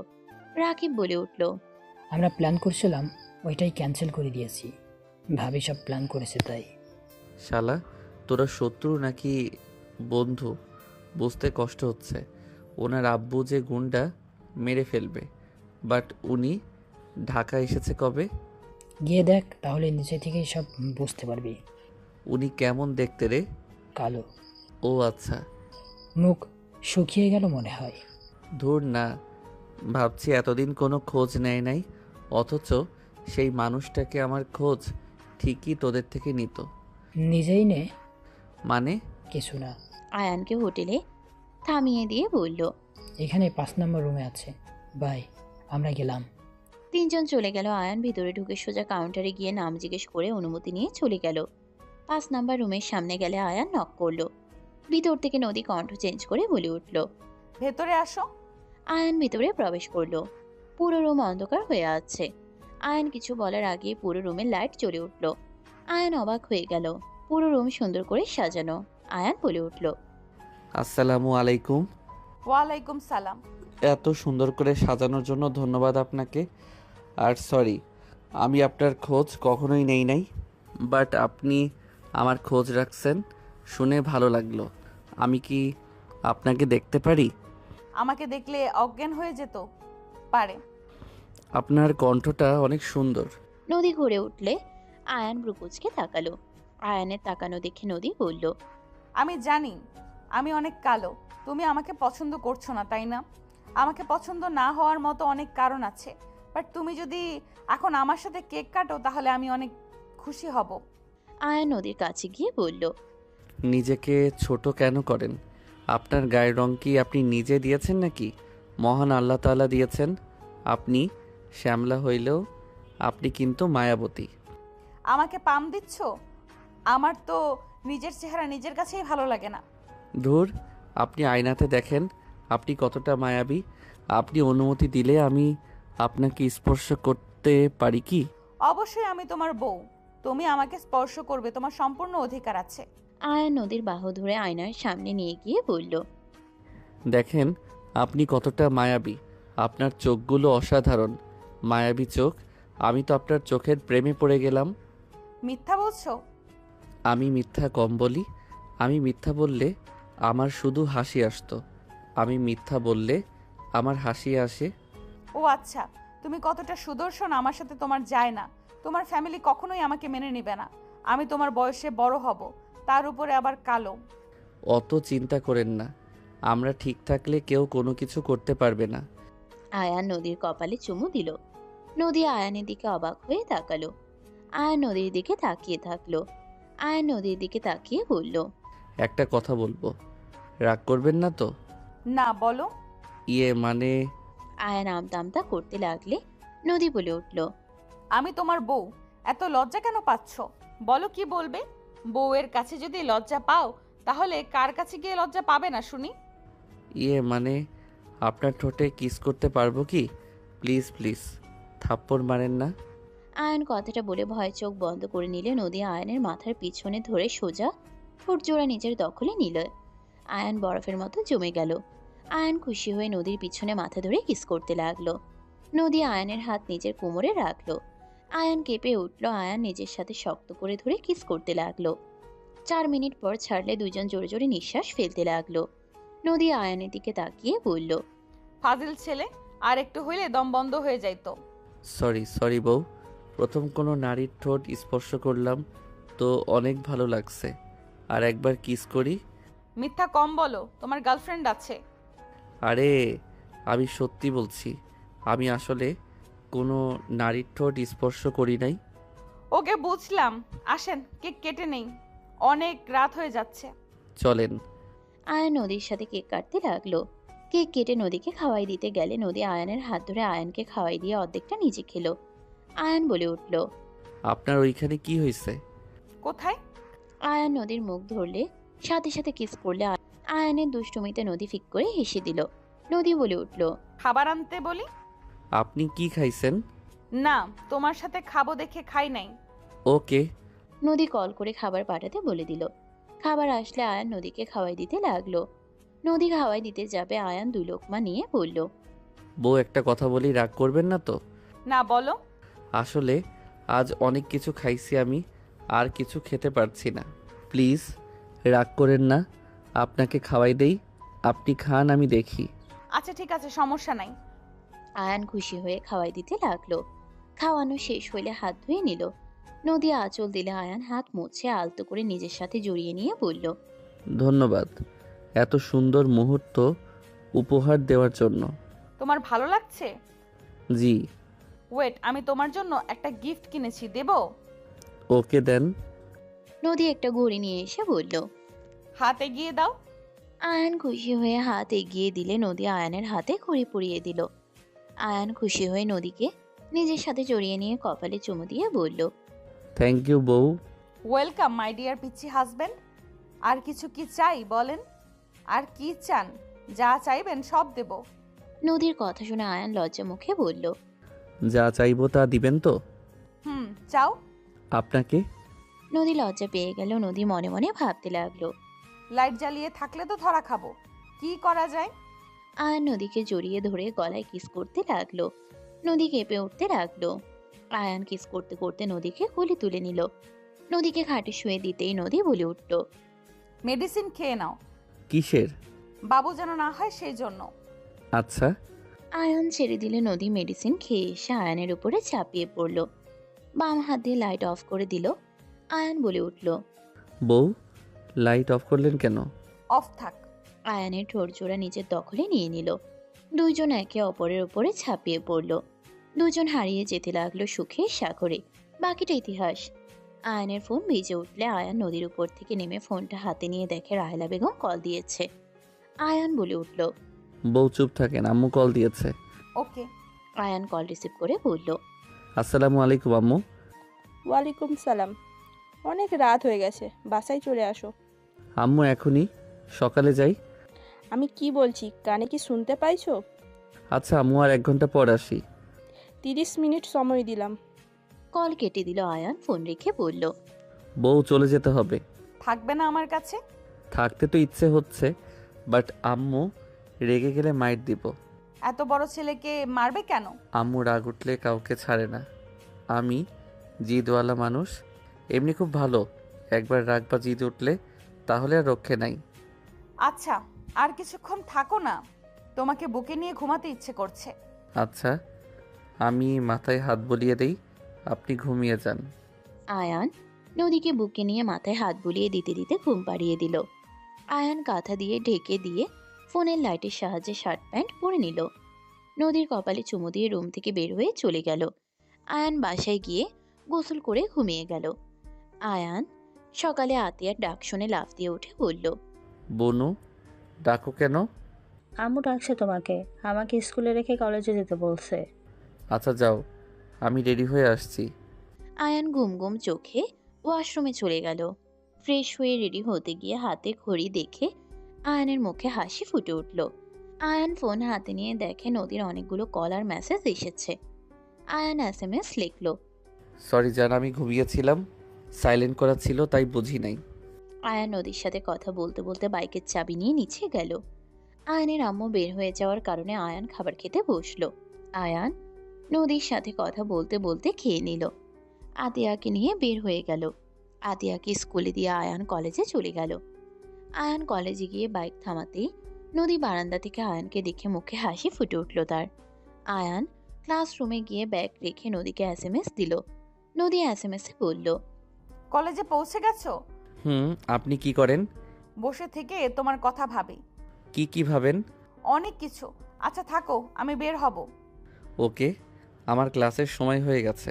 রাকিব বলে উঠল, আমরা প্ল্যান করছিলাম, ওইটাই ক্যান্সেল করে দিয়েছি। ভাবি সব প্ল্যান করেছে তাই। শালা তোরা শত্রু নাকি বন্ধু বুঝতে কষ্ট হচ্ছে। ওনার আব্বু যে গুন্ডা মেরে ফেলবে, বাট উনি ঢাকা এসেছে কবে? গিয়ে দেখ, তাহলে নিচে থেকেই সব বুঝতে পারবি। উনি কেমন দেখতে রে? কালো। ও আচ্ছা। মুখ শুকিয়ে গেল মনে হয়। ধুর না, ভাবছি এতদিন কোনো খোঁজ নেয় নাই, অথচ সেই মানুষটাকে আমার খোঁজ ঠিকই তোদের থেকে নিত। নিজেই নে। মানে? কিছু না। আয়ানকে হোটেলে থামিয়ে দিয়ে বলল, এখানে 5 নম্বর রুমে আছে, বাই, আমরা গেলাম। তিনজন চলে গেল। আয়ান ভিতরে ঢুকে সোজা কাউন্টারে গিয়ে নাম জিজ্ঞেস করে অনুমতি নিয়ে চলে গেল। 5 নাম্বার রুমের সামনে গেলে আয়ান নক করলো। ভিতর থেকে নদী কণ্ঠ চেঞ্জ করে বলে উঠল, ভেতরে আসো। আয়ান ভিতরে প্রবেশ করলো। পুরো রুম অন্ধকার হয়ে আছে। আয়ান কিছু বলার আগে পুরো রুমে লাইট জ্বলে উঠল। আয়ান অবাক হয়ে গেল। পুরো রুম সুন্দর করে সাজানো। আয়ান বলে উঠল। আসসালামু আলাইকুম। ওয়ালাইকুম সালাম। এত সুন্দর করে সাজানোর জন্য ধন্যবাদ আপনাকে। আর সরি, আমি আপনার খোঁজ কখনোই নেই নাই, বাট আপনি আমার খোঁজ রাখছেন শুনে ভালো লাগলো। আমি কি আপনাকে দেখতে পারি? আমাকে দেখলে অজ্ঞান হয়ে যেত পারে। আপনার কণ্ঠটা অনেক সুন্দর। নদী ঘুরে উঠলে আয়ান ব্রুকুচকে তাকালো। আয়ানের তাকানো দেখে নদী বলল, আমি জানি আমি অনেক কালো, তুমি আমাকে পছন্দ করছো না তাই না? আমাকে পছন্দ না হওয়ার মতো অনেক কারণ আছে, বাট তুমি যদি এখন আমার সাথে কেক কাটো তাহলে আমি অনেক খুশি হব। আয়ান নদীর কাছে গিয়ে বলল, নিজেকে ছোট কেন করেন? আপনার গায়ের রং কি আপনি নিজে দিয়েছেন নাকি মহান আল্লাহ তাআলা দিয়েছেন? আপনি শ্যামলা হইলেও আপনি কিন্তু মায়াবতী। আমাকে পাম দিচ্ছ? আমার তো নিজের চেহারা নিজের কাছেই ভালো লাগে না। ধুর, আপনি আয়নাতে দেখেন আপনি কতটা মায়াবী। আপনি অনুমতি দিলে আমি আপনাকে স্পর্শ করতে পারি কি? অবশ্যই আমি তোমার বউ, তুমি আমাকে স্পর্শ করবে, তোমার সম্পূর্ণ অধিকার আছে। আয়ান নদীর বাহু ধরে আয়নার সামনে নিয়ে গিয়ে বলল, দেখেন আপনি কতটা মায়াবী। আপনার চোখগুলো অসাধারণ, মায়াবী চোখ। আমি তো আপনার চোখের প্রেমে পড়ে গেলাম। মিথ্যা বলছো? আমি মিথ্যা কম বলি। আমি মিথ্যা বললে আমার শুধু হাসি আসতো, আমি মিথ্যা বললে আমার হাসি আসে। ও আচ্ছা, তুমি কতটা সুদর্শন আমার সাথে তোমার যায় না। তোমার ফ্যামিলি কখনোই আমাকে মেনে নেবে না। আমি তোমার বয়সে বড় হব, তার উপরে আবার কালো। অত চিন্তা করেন না, আমরা ঠিক থাকলে কেউ কোনো কিছু করতে পারবে না। আয়ান নদীর কপালে চুমু দিল। নদী আয়ানের দিকে অবাক হয়ে তাকালো। আয়ান নদীর দিকে তাকিয়ে থাকলো। আয়ান নদীর দিকে তাকিয়ে বলল, একটা কথা বলবো, রাগ করবেন না তো? না, বলো। মানে আয়ান আমতা আমতা করতে লাগলে নদী বলে উঠল, আমি তোমার বউ, এত লজ্জা কেন পাচ্ছ? বলো কি বলবে। বউয়ের কাছে যদি লজ্জা পাও তাহলে কার কাছে গিয়ে লজ্জা পাবে না শুনি? মানে আপনার ঠোঁটে কিস করতে পারবো কি? প্লিজ প্লিজ, থাপ্পড় মারেন না। আয়ান কথাটা বলে ভয় চোখ বন্ধ করে নিলে নদী আয়ানের মাথার পিছনে ধরে সোজা ঠোঁট জোড়া নিজের দখলে নিল। আয়ান বরফের মতো জমে গেল। আয়ান খুশি হয়ে নদীর পিছনে মাথা ধরে কিস করতে লাগলো। নদী আয়ানের হাত নিজের কোমরে রাখলো। আয়ান কেঁপে উঠল। আয়ান নিজের সাথে শক্ত করে ধরে কিস করতে লাগলো। 4 মিনিট পর ছাড়লে দুজন জোরে জোরে নিঃশ্বাস ফেলতে লাগলো। নদী আয়ানের দিকে তাকিয়ে বলল, ফাজিল ছেলে, আর একটু হইলে দম বন্ধ হয়ে যাইতো। সরি বউ, প্রথম কোনো নারীর ঠোঁট স্পর্শ করলাম তো অনেক ভালো লাগছে। আর একবার কিস করি। মিথ্যা কম বলো, তোমার গার্লফ্রেন্ড আছে। আরে আমি সত্যি বলছি, আমি আসলে কোনো নারীর ঠোঁট স্পর্শ করি নাই। ওকে বুঝলাম, আসেন কেক কেটে নেই, অনেক রাত হয়ে যাচ্ছে। চলেন। আয়ান নদীর সাথে কেক কাটতে লাগলো। কেক কেটে নদীকে খাওয়াই দিতে গেলে নদী আয়ানের হাত ধরে আয়ানকে খাওয়াই দিয়ে অর্ধেকটা নিজে খেলো। আয়ান বলে উঠল, আপনার ওইখানে কি হয়েছে? কোথায়? আয়ান নদীর মুখ ধরলে সাথে সাথে কিস করলে আয়ানের দুষ্টুমিতে নদী ফিক করে হেসে দিল। নদী বলে উঠল, খাবার আনতে বলি? আপনি কি খাইছেন? না, তোমার সাথে খাবো দেখে খাই নাই। ওকে। নদী কল করে খাবার পাঠাতে বলে দিল। খাবার আসলে আয়ান নদীকে খাওয়াই দিতে লাগলো। নদী খাওয়াই দিতে যাবে, আয়ান 2 লোকমা নিয়ে বলল, বউ একটা কথা বলি, রাগ করবেন না তো? না, বলো। আসলে আজ অনেক কিছু খাইছি, আমি আর কিছু খেতে পারছি না। প্লিজ রাগ করেন না, আপনাকে খাওয়াই দেই, আপনি খান, আমি দেখি। আচ্ছা ঠিক আছে, সমস্যা নাই। আয়ান খুশি হয়ে খাওয়াই দিতে লাগলো। খাওয়ানো শেষ হইলে হাত ধুয়ে নিল। নদী আঁচল দিলে আয়ান হাত মুছে আলতো করে নিজের সাথে জড়িয়ে নিয়ে বলল, ধন্যবাদ এত সুন্দর মুহূর্ত উপহার দেওয়ার জন্য। তোমার ভালো লাগছে? জি। ওয়েট, আমি তোমার জন্য একটা গিফট কিনেছি, দেব? ওকে দেন। নদী একটা ঘড়ি নিয়ে এসে বলল, হাত এগিয়ে দাও। আয়ান খুশি হয়ে হাত এগিয়ে দিলে নদী আয়ানের হাতে ঘড়ি পরিয়ে দিল। আয়ান খুশি হয়ে নদীকে নিজের সাথে জড়িয়ে নিয়ে কপালে চুমু দিয়ে বলল, থ্যাংক ইউ বউ। ওয়েলকাম মাই ডিয়ার পিচ্ছি হাজবেন্ড। আর কিছু কি চাই বলেন? আর কি চান? যা চাইবেন সব দেব। নদীর কথা শুনে আয়ান লজ্জা মুখে বলল, যা চাইবো তা দিবেন তো? চাও। আপনাকে? নদী লজ্জা পেয়ে গেল। নদী মনে মনে ভাবতে লাগলো, লাইট জ্বালিয়ে থাকলে তো ধরা খাবো। কি করা যায়? আয়ান নদীকে জড়িয়ে ধরে গলায় কিস করতে লাগলো। নদী কেঁপে উঠতে লাগলো। আয়ান কিস করতে করতে নদীকে কোলে তুলে নিল। নদীকে খাটে শুয়ে দিতেই নদী বলে উঠল, মেডিসিন খেয়ে নাও, কিসের? বাবু যেন না হয় সেই জন্য। আচ্ছা। আয়ান ছেড়ে দিলে নদী মেডিসিন খেয়ে এসে আয়ানের উপরে চাপিয়ে পড়ল। বাম হাত দিয়ে লাইট অফ করে দিল। আয়ান বলে উঠল, বউ, লাইট অফ করলেন কেন? অফ থাক। আয়ানের ঠোঁট জোড়া নিজের দখলে নিয়ে নিল। দুইজন একে অপরের উপরে ছাপিয়ে পড়ল। দুজন হারিয়ে যেতে লাগলো সুখের সাগরে। বাকিটা ইতিহাস। আয়ানের ফোন বেজে উঠলে আয়ান নদীর উপর থেকে নেমে ফোনটা হাতে নিয়ে দেখে রাহেলা বেগম কল দিয়েছে। আয়ান বলে উঠল, বউ চুপ থাকেন, আম্মু কল দিয়েছে। ওকে। আয়ান কল রিসিভ করে বলল, আসসালামু আলাইকুম আম্মু। ওয়ালাইকুম সালাম। অনেক রাত হয়ে গেছে, বাসায় চলে আসো। আম্মু এখনই? সকালে যাই? আমি কি বলছি কানে কি শুনতে পাইছো? আচ্ছা আম্মু, আর 1 ঘন্টা পর আসি। 30 মিনিট সময় দিলাম। কল কেটে দিল আয়ান। ফোন রেখে বলল, বউ চলে যেতে হবে। থাকবে না আমার কাছে? থাকতে তো ইচ্ছে হচ্ছে, বাট আম্মু রেগে গেলে মাইর দিব। এত বড় ছেলেকে মারবে কেন? আম্মু রাগ উঠলে কাউকে ছাড়ে না। আমি জিদওয়ালা মানুষ। এমনি খুব ভালো, একবার রাগ বা জিদ উঠলে তাহলে আর রক্ষে নাই। আচ্ছা, আর কিছুক্ষণ থাকো না, তোমাকে বুকে নিয়ে ঘুমাতে ইচ্ছে করছে। আচ্ছা, আমি মাথায় হাত বুলিয়ে দেই, আপনি ঘুমিয়ে যান। আয়ান নদীকে বুকে নিয়ে মাথায় হাত বুলিয়ে দিতে দিতে ঘুম পাড়িয়ে দিল। আয়ান কাঁথা দিয়ে ঢেকে দিয়ে ফোনের লাইটের সাহায্যে শার্ট প্যান্ট পরে নিল। নদীর কপালে চুমু দিয়ে রুম থেকে বের হয়ে চলে গেল। আয়ান বাসায় গিয়ে গোসল করে ঘুমিয়ে গেল। আয়ান সকালে আতিয়ার ডাক শুনে লাফ দিয়ে উঠে বলল, বনু, ডাকো কেন? আম্মু ডাকছে তোমাকে, আমাকে স্কুলে রেখে কলেজে যেতে বলছে। আচ্ছা যাও, আমি রেডি হয়ে আসছি। আয়ান ঘুম ঘুম চোখে ওয়াশরুমে চলে গেল। ফ্রেশ হয়ে রেডি হতে গিয়ে হাতে ঘড়ি দেখে আয়ানের মুখে হাসি ফুটে উঠল। আয়ান ফোন হাতে নিয়ে দেখে নদীর অনেকগুলো কল আর মেসেজ এসেছে। আয়ান SMS লিখল, সরি জান, আমি ঘুমিয়েছিলাম, সাইলেন্ট করা ছিল তাই বুঝি নাই। আয়ান নদীর সাথে কথা বলতে বলতে বাইকের চাবি নিয়ে নিচে গেল। আয়ানের আম্মু বের হয়ে যাওয়ার কারণে আয়ান খাবার খেতে বসলো। আয়ান নদীর সাথে কথা বলতে বলতে খেয়ে নিল। আতিয়াকে নিয়ে বের হয়ে গেল। আতিয়াকে স্কুলে দিয়ে আয়ান কলেজে চলে গেল। আয়ান কলেজে গিয়ে বাইক থামাতেই নদী বারান্দা থেকে আয়ানকে দেখে মুখে হাসি ফুটে উঠল তার। আয়ান ক্লাসরুমে গিয়ে ব্যাগ রেখে নদীকে SMS দিল। নদী SMS এ বলল, কলেজে পৌঁছে গেছো? আপনি কি করেন? বসে থেকে তোমার কথা ভাবি। কি ভাবেন? অনেক কিছু। আচ্ছা থাকো, আমি বের হব। ওকে, আমার ক্লাসের সময় হয়ে গেছে।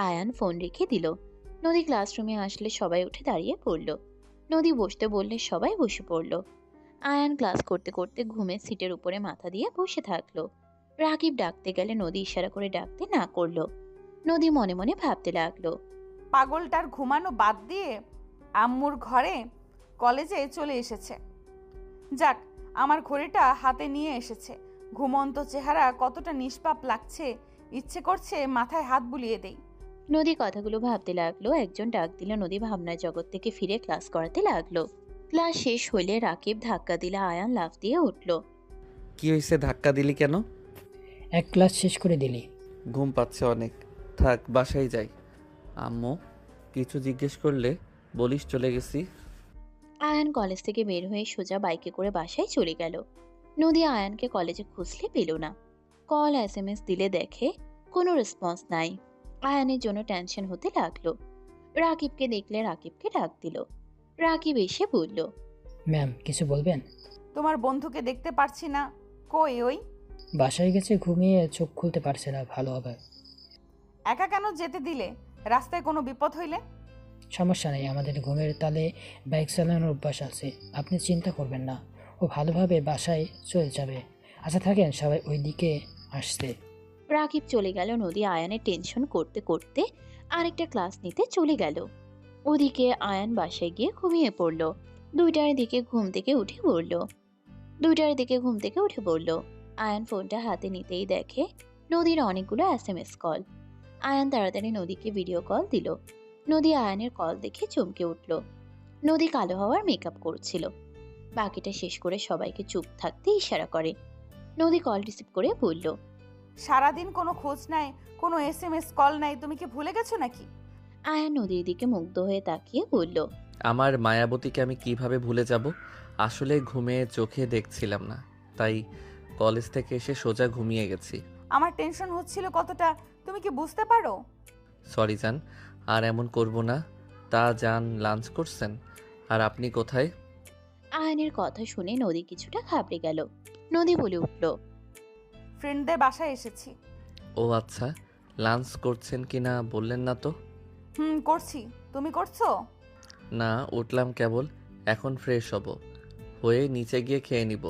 আয়ান ফোন রেখে দিল। নদী ক্লাসরুমে আসলে সবাই উঠে দাঁড়িয়ে পড়ল। নদী বসতে বললে সবাই বসে পড়ল। আয়ান ক্লাস করতে করতে ঘুমে সিটের উপরে মাথা দিয়ে বসে থাকলো। রাকিব ডাকতে গেলে নদী ইশারা করে ডাকতে না করলো। নদী মনে মনে ভাবতে লাগলো, পাগলটার ঘুমানো বাদ দিয়ে আম্মুর ঘরে কলেজে চলে এসেছে। যাক, আমার ঘড়িটা হাতে নিয়ে এসেছে। ঘুমন্ত চেহারা কতটা নিষ্পাপ লাগছে, ইচ্ছে করছে মাথায় হাত বুলিয়ে দেই। নদী কথাগুলো ভাবতে লাগলো। একজন ডাক দিল। নদী ভাবনার জগৎ থেকে ফিরে ক্লাস করাতে লাগলো। ক্লাস শেষ হইলে রাকিব ধাক্কা দিলে আয়ান লাফ দিয়ে উঠল। কি হয়েছে, ধাক্কা দিলি কেন? এক ক্লাস শেষ করে দিলি। ঘুম পাচ্ছে অনেক, থাক বাসায় যাই। আম্মু কিছু জিজ্ঞেস করলে বলিস চলে গেছি। আয়ান কলেজ থেকে বের হয়ে সোজা বাইকে করে বাসায় চলে গেল। নদী আয়ানকে কলেজে খুঁজলে পেল না। কল SMS দিলে দেখে কোনো রেসপন্স নাই। আয়ানের জন্য টেনশন হতে লাগলো। রাকিবকে দেখলে রাকিবকে ডাক দিল। রাকিব এসে বলল, ম্যাম কিছু বলবেন? তোমার বন্ধুকে দেখতে পারছি না, কই ওই? বাসায় গেছে, ঘুমিয়ে চোখ খুলতে পারছে না ভালোভাবে। একা কেন যেতে দিলে? রাস্তায় কোনো বিপদ হইলে? সমস্যা নেই, আমাদের ঘুমের তালে বাইক চালানোর অভ্যাস আছে, আপনি চিন্তা করবেন না, ও ভালোভাবে বাসায় চলে যাবে। আচ্ছা থাকেন, সবাই ওই দিকে আসছে। রাকিব চলে গেল। নদী আয়ানের টেনশন করতে করতে আরেকটা ক্লাস নিতে চলে গেল। ওদিকে আয়ান বাসায় গিয়ে ঘুমিয়ে পড়ল। 2টার দিকে ঘুম থেকে উঠে পড়ল। আয়ান ফোনটা হাতে নিতেই দেখে নদীর অনেকগুলো SMS কল। আয়ান তাড়াতাড়ি নদীকে ভিডিও কল দিল। নদী আয়ানের কল দেখে চমকে উঠল। নদী কালো হওয়ার মেকআপ করছিল। আয়ান তাড়াতাড়ি নদীকে ভিডিও কল দিল। নদী আয়ানের কল দেখে চমকে উঠল। নদী আয়ানের কল দেখে চমকে উঠল। নদী আয়ানের কল দেখে চমকে উঠল। নদী আয়ানের কল দেখে চমকে উঠল। নদী আয়ানের কল দেখে চমকে উঠল। বাকিটা শেষ করে সবাইকে চুপ থাকতে ইশারা করে। নদী কল রিসিভ করে বলল, সারাদিন কোনো খোঁজ নাই, কোনো SMS কল নাই, তুমি কি ভুলে গেছো নাকি? আয়ান নদীর দিকে মুগ্ধ হয়ে তাকিয়ে বলল, আমার মায়াবতীকে আমি কিভাবে ভুলে যাব? আসলে ঘুমে চোখে দেখছিলাম না, তাই কলেজ থেকে এসে সোজা ঘুমিয়ে গেছি। আমার টেনশন হচ্ছিল কতটা, তুমি কি বুঝতে পারো? সরি জান, আর এমন করব না। তা জান, লাঞ্চ করছেন? আর আপনি কোথায়? আয়ানের কথা শুনে নদী কিছুটা ঘাবড়ে গেল। নদী বলে উঠল, ফ্রেন্ডদের বাসায় এসেছি। ও আচ্ছা, লাঞ্চ করছেন কি না বললেন না তো? করছি, তুমি করছো? না, উঠলাম কেবল, এখন ফ্রেশ হব, হয়ে নিচে গিয়ে খেয়ে নিব।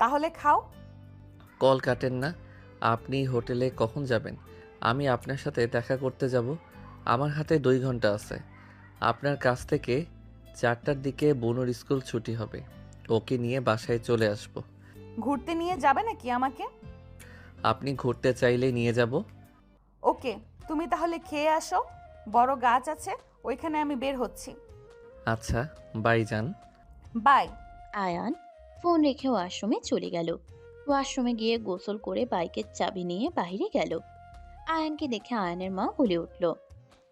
তাহলে খাও। কল কাটেন না। আপনি হোটেলে কখন যাবেন? আমি আপনার সাথে দেখা করতে যাব। আমার হাতে 2 ঘন্টা আছে। আপনার কাছ থেকে 4টার দিকে বনুর স্কুল ছুটি হবে, ওকে নিয়ে বাসায় চলে আসব। ঘুরতে নিয়ে যাবে নাকি আমাকে? আপনি ঘুরতে চাইলে নিয়ে যাব। ওকে, তুমি তাহলে খেয়ে আসো, বড় গাছ আছে ওইখানে, আমি বের হচ্ছি। আচ্ছা, বাই যান। বাই। আয়ান ফোন রেখে ওয়াশরুমে চলে গেল। ওয়াশরুমে গিয়ে গোসল করে বাইকের চাবি নিয়ে বাইরে গেল। আয়ানকে দেখে আয়ানের মা বলে উঠল,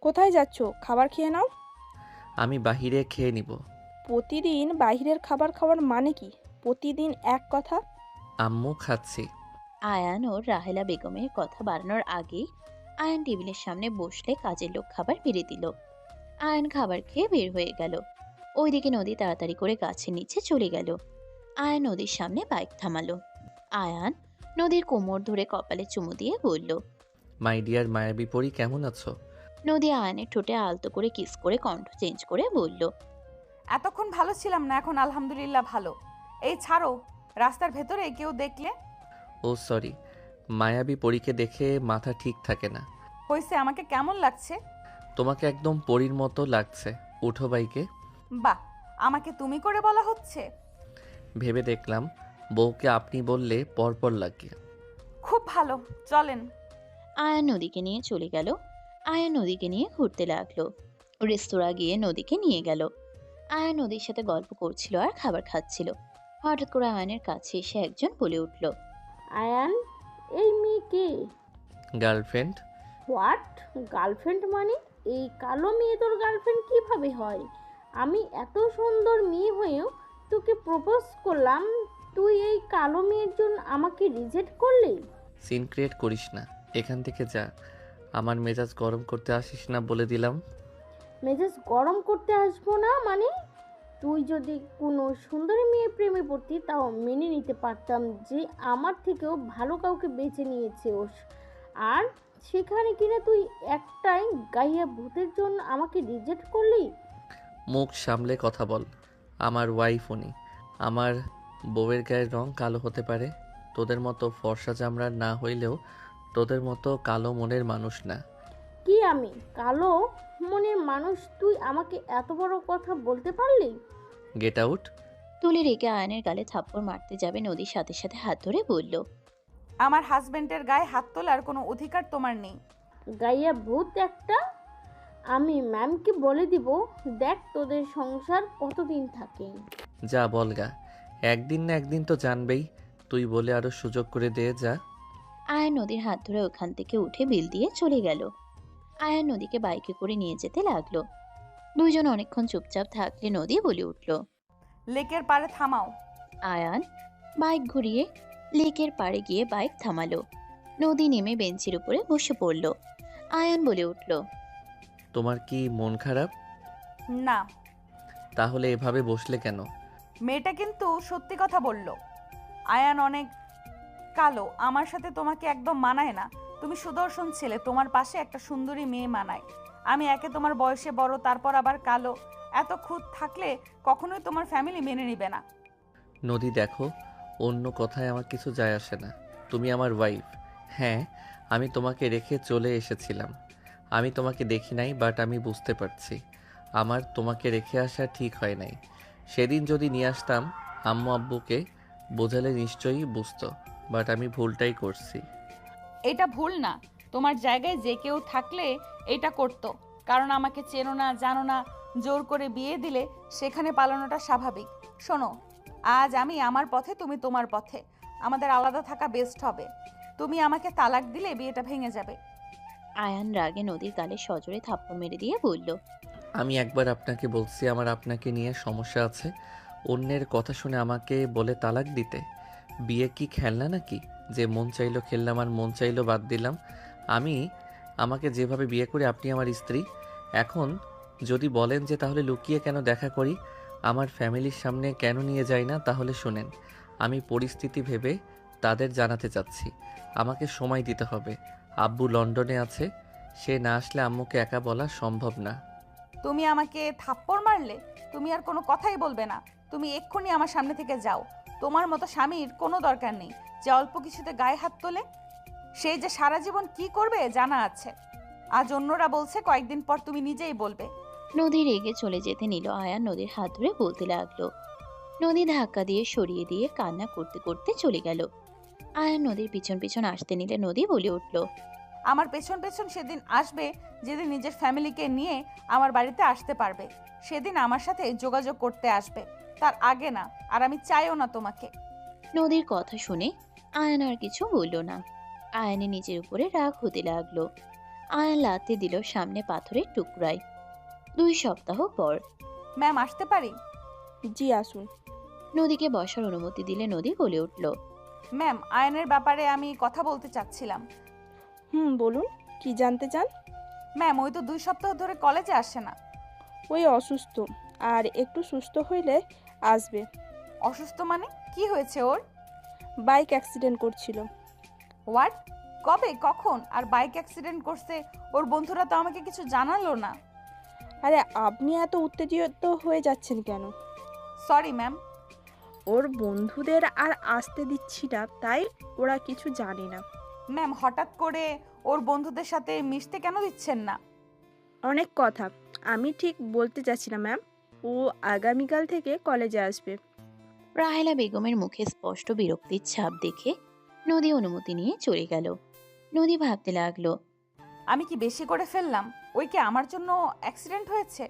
কোথায় যাচ্ছ? খাবার খেয়ে নাও। আমি বাহিরে খেয়ে নিব। প্রতিদিন বাইরের খাবার খাওয়ার মানে কি? প্রতিদিন এক কথা। আম্মু, খাচ্ছি। আয়ান ও রাহেলা বেগমের কথা বাড়ানোর আগেই আয়ান টেবিলের সামনে বসলে কাজের লোক খাবার বেড়ে দিল। আয়ান খাবার খেয়ে বের হয়ে গেল। ওইদিকে নদী তাড়াতাড়ি করে গাছের নিচে চলে গেল। আয়ান নদীর সামনে বাইক থামালো। আয়ান নদীর কোমর ধরে কপালে চুমু দিয়ে বলল, মাই ডিয়ার মায়াবী পরি, কেমন আছো? নদী আয়ানের ঠোঁটে আলতো করে কিস করে কণ্ঠ চেঞ্জ করে বলল, এতক্ষণ ভালো ছিলাম না, এখন আলহামদুলিল্লাহ ভালো। এই ছাড়ো, রাস্তার ভেতরে কেউ দেখলে। ও সরি, মায়াবী পরীকে দেখে মাথা ঠিক থাকে না। হয়েছে, আমাকে কেমন লাগছে? তোমাকে একদম পরীর মতো লাগছে। উঠো বাইকে। বাহ, আমাকে তুমি করে বলা হচ্ছে। ভেবে দেখলাম বউকে আপনি বললে পরপর লাগে। খুব ভালো, চলেন। আয়ান নদীকে নিয়ে চলে গেল। আয়ান নদীকে নিয়ে ঘুরতে লাগলো। রেস্তোরাঁ গিয়ে নদীকে নিয়ে গেল। আয়ান নদীর সাথে গল্প করছিল আর খাবার খাচ্ছিল। হঠাৎ করে আয়ানের কাছে এসে একজন বলে উঠল, আয়ান, এই মেয়ে কে? গার্লফ্রেন্ড। হোয়াট? গার্লফ্রেন্ড মানে? এই কালো মেয়ে তোর গার্লফ্রেন্ড কিভাবে হয়? আমি এত সুন্দর মেয়ে হয়েও তোকে প্রপোজ করলাম, তুই এই কালো মেয়ের জন্য আমাকে রিজেক্ট করলি? সিন ক্রিয়েট করিস না, এখান থেকে যা। আমার মেজাজ গরম করতে আসিস না বলে দিলাম। মেজাজ গরম করতে আসবো না মানে? তুই যদি কোনো সুন্দরী মেয়ে প্রেমে পড়তি তাও মেনে নিতে পারতাম যে আমার থেকেও ভালো কাউকে বেছে নিয়েছে ওস, আর সেখানে কিনা তুই একটাই গাইয়া ভূতের জন্য আমাকে রিজেক্ট করলি। মুখ সামলে কথা বল। আমার ওয়াইফ উনি। আমার বউয়ের গায়ের রং কালো হতে পারে, তোদের মতো ফর্সা চামড়ার না হইলেও তোদের মতো কালো মনের মানুষ না। কি আমি কালো মনের মানুষ? তুই আমাকে এত বড় কথা বলতে পারলি? Get out. তুলে রেখে আয়নের গালে থাপ্পড় মারতে যাবে নদীর সাথে সাথে হাত ধরে বলল, আমার হাজবেন্ডের গায়ে হাত তোলার কোনো অধিকার তোমার নেই। গাইয়া ভূত একটা। আমি ম্যামকে বলে দিব, দেখ তোদের সংসার কতদিন থাকে। যা বলগা, একদিন না একদিন তো জানবেই। তুই বলে আরো সুযোগ করে দে যা। আয়ান নদীর হাত ধরে ওখান থেকে উঠে বিল দিয়ে চলে গেল। আয়ান নদীকে বাইকে করে নিয়ে যেতে লাগলো। দুইজন অনেকক্ষণ চুপচাপ থাকলে নদী বলে উঠল, লেকের পাড়ে থামাও। আয়ান বাইক ঘুরিয়ে লেকের পাড়ে গিয়ে বাইক থামালো। নদী নেমে বেঞ্চের উপরে বসে পড়ল। আয়ান বলে উঠল, তোমার কি মন খারাপ? না। তাহলে এভাবে বসলে কেন? মেয়েটা কিন্তু সত্যি কথা বলল। আয়ান অনেক কালো, আমার সাথে তোমাকে একদম মানায় না। তুমি সুদর্শন ছেলে, তোমার পাশে একটা সুন্দরী মেয়ে মানায়। আমি একে তোমার বয়সে বড়, তারপর আবার কালো, এত খুঁত থাকলে কখনোই তোমার ফ্যামিলি মেনে নিবে না। নদী দেখো, অন্য কথায় আমার কিছু যায় আসে না। তুমি আমার ওয়াইফ। হ্যাঁ, আমি তোমাকে রেখে চলে এসেছিলাম। আমি তোমাকে দেখি নাই, বাট আমি বুঝতে পারছি আমার তোমাকে রেখে আসা ঠিক হয় নাই। সেদিন যদি নিয়ে আসতাম, আম্মু আব্বুকে বোঝালে নিশ্চয়ই বুঝতো, বাট আমি ভুলটাই করছি। এটা ভুল না, তোমার জায়গায় যে কেউ থাকলে এটা করতো। কারণ আমাকে চেনো না, জানো না, জোর করে বিয়ে দিলে সেখানে পালানোটা স্বাভাবিক। শোনো, আজ আমি আমার পথে, তুমি তোমার পথে। আমাদের আলাদা থাকা বেস্ট হবে। তুমি আমাকে তালাক দিলে বিয়েটা ভেঙে যাবে। আয়ান রাগে নদীর গালে সজোরে থাপ্পড় মেরে দিয়ে বলল, আমি একবার আপনাকে বলছি আমার আপনাকে নিয়ে সমস্যা আছে, অন্যের কথা শুনে আমাকে বলে তালাক দিতে? বিয়ে কি খেলনা নাকি যে মন চাইলো খেললাম আর মন চাইলো বাদ দিলাম? আমাকে যেভাবে বিয়ে করে আপনি আমার স্ত্রী। এখন যদি বলেন যে তাহলে লুকিয়ে কেন দেখা করি, আমার ফ্যামিলির সামনে কেন নিয়ে যাই না, তাহলে শুনেন, আমি পরিস্থিতি ভেবে তাদের জানাতে চাচ্ছি। আমাকে সময় দিতে হবে। আব্বু লন্ডনে আছে, সে না আসলে আম্মুকে একা বলা সম্ভব না। তুমি আমাকে থাপ্পড় মারলে? তুমি আর কোনো কথাই বলবে না। তুমি এক্ষুনি আমার সামনে থেকে যাও। তোমার মতো স্বামীর কোনো দরকার নেই যে অল্প কিছুতে গায়ে হাত তোলে। সে যে সারা জীবন কি করবে জানা আছে। আজ অন্যরা বলছে, কয়েকদিন পর তুমি নিজেই বলবে। নদী রেগে চলে যেতে নিল। আয়ান নদীর হাত ধরে বলতে লাগলো। নদী ধাক্কা দিয়ে সরিয়ে দিয়ে কান্না করতে করতে চলে গেল। আয়ান নদীর পিছন পিছন আসতে নিলে নদী বলে উঠল, আমার পেছন পেছন সেদিন আসবে যেদিন নিজের ফ্যামিলিকে নিয়ে আমার বাড়িতে আসতে পারবে। সেদিন আমার সাথে যোগাযোগ করতে আসবে, তার আগে না। আর আমি চাইও না তোমাকে। নদীর কথা শুনে আয়ান আর কিছু বলল না। আয়ানের নিজের উপরে রাগ হতে লাগলো। আয়ান লাথি দিল সামনে পাথরের টুকরায়। 2 সপ্তাহ পর। ম্যাম, আসতে পারি? জি আসুন। নদীকে বসার অনুমতি দিলে নদী বলে উঠল, ম্যাম, আয়নের ব্যাপারে আমি কথা বলতে চাচ্ছিলাম। বলুন, কি জানতে চান? ম্যাম, ওই তো 2 সপ্তাহ ধরে কলেজে আসে না। ওই অসুস্থ, আর একটু সুস্থ হইলে আসবে। অসুস্থ মানে? কি হয়েছে ওর? বাইক অ্যাক্সিডেন্ট করছিল। হোয়াট? কবে, কখন? আর বাইক অ্যাক্সিডেন্ট করছে? ওর বন্ধুরা তো আমাকে কিছু জানালো না। আরে আপনি এত উত্তেজিত হয়ে যাচ্ছেন কেন? Sorry ma'am. ওর বন্ধুদের আর আসতে দিচ্ছি না, তাই ওরা কিছু জানে না। ম্যাম, হঠাৎ করে ওর বন্ধুদের সাথে মিশতে কেন দিচ্ছেন না? অনেক কথা আমি ঠিক বলতে চাচ্ছি না ম্যাম। ও আগামীকাল থেকে কলেজে আসবে। রাহেলা বেগমের মুখে স্পষ্ট বিরক্তির ছাপ দেখে নদী অনুমতি নিয়ে চলে গেল। নদী ভাবতে লাগলো, আমি কি বেশি করে ফেললাম? ওই কি আমার জন্য অ্যাক্সিডেন্ট হয়েছে?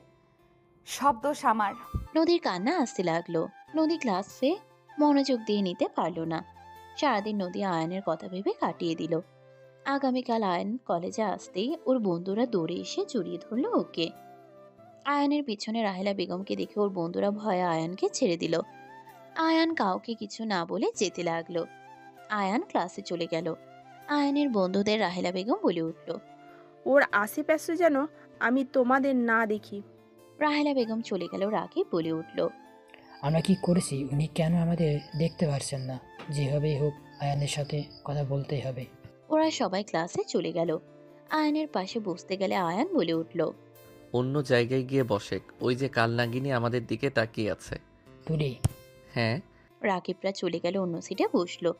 সব দোষ আমার। নদীর কান্না আসতে লাগলো। নদী ক্লাসে মনোযোগ দিয়ে নিতে পারল না। সারাদিন নদী আয়নের কথা ভেবে কাটিয়ে দিল। আগামীকাল আয়ন কলেজে আসতেই ওর বন্ধুরা দৌড়ে এসে জড়িয়ে ধরলো ওকে। আয়ানের পিছনে রাহেলা বেগমকে দেখে ওর বন্ধুরা ভয়ে আয়ানকে ছেড়ে দিল। আয়ান কাউকে কিছু না বলে যেতে লাগলো। আয়ান ক্লাসে চলে গেল। আয়ানের বন্ধুদের রাহেলা বেগম বলে উঠল, ওর আশেপাশে যেন আমি তোমাদের না দেখি। রাহেলা বেগম চলে গেল। রাগে বলে উঠল, আমরা কি করেছি উনি কেন আমাদের দেখতে পারছেন না? যেভাবেই হোক আয়ানের সাথে কথা বলতেই হবে। ওরা সবাই ক্লাসে চলে গেল। আয়ানের পাশে বসতে গেলে আয়ান বলে উঠল, অন্য জায়গায় গিয়ে বসে, ওই যে কাল নাগিনী আমাদের দিকে তাকিয়ে আছে। তুলি? হ্যাঁ। রাকিবরা চলে গেল, অন্য সিটে বসলো।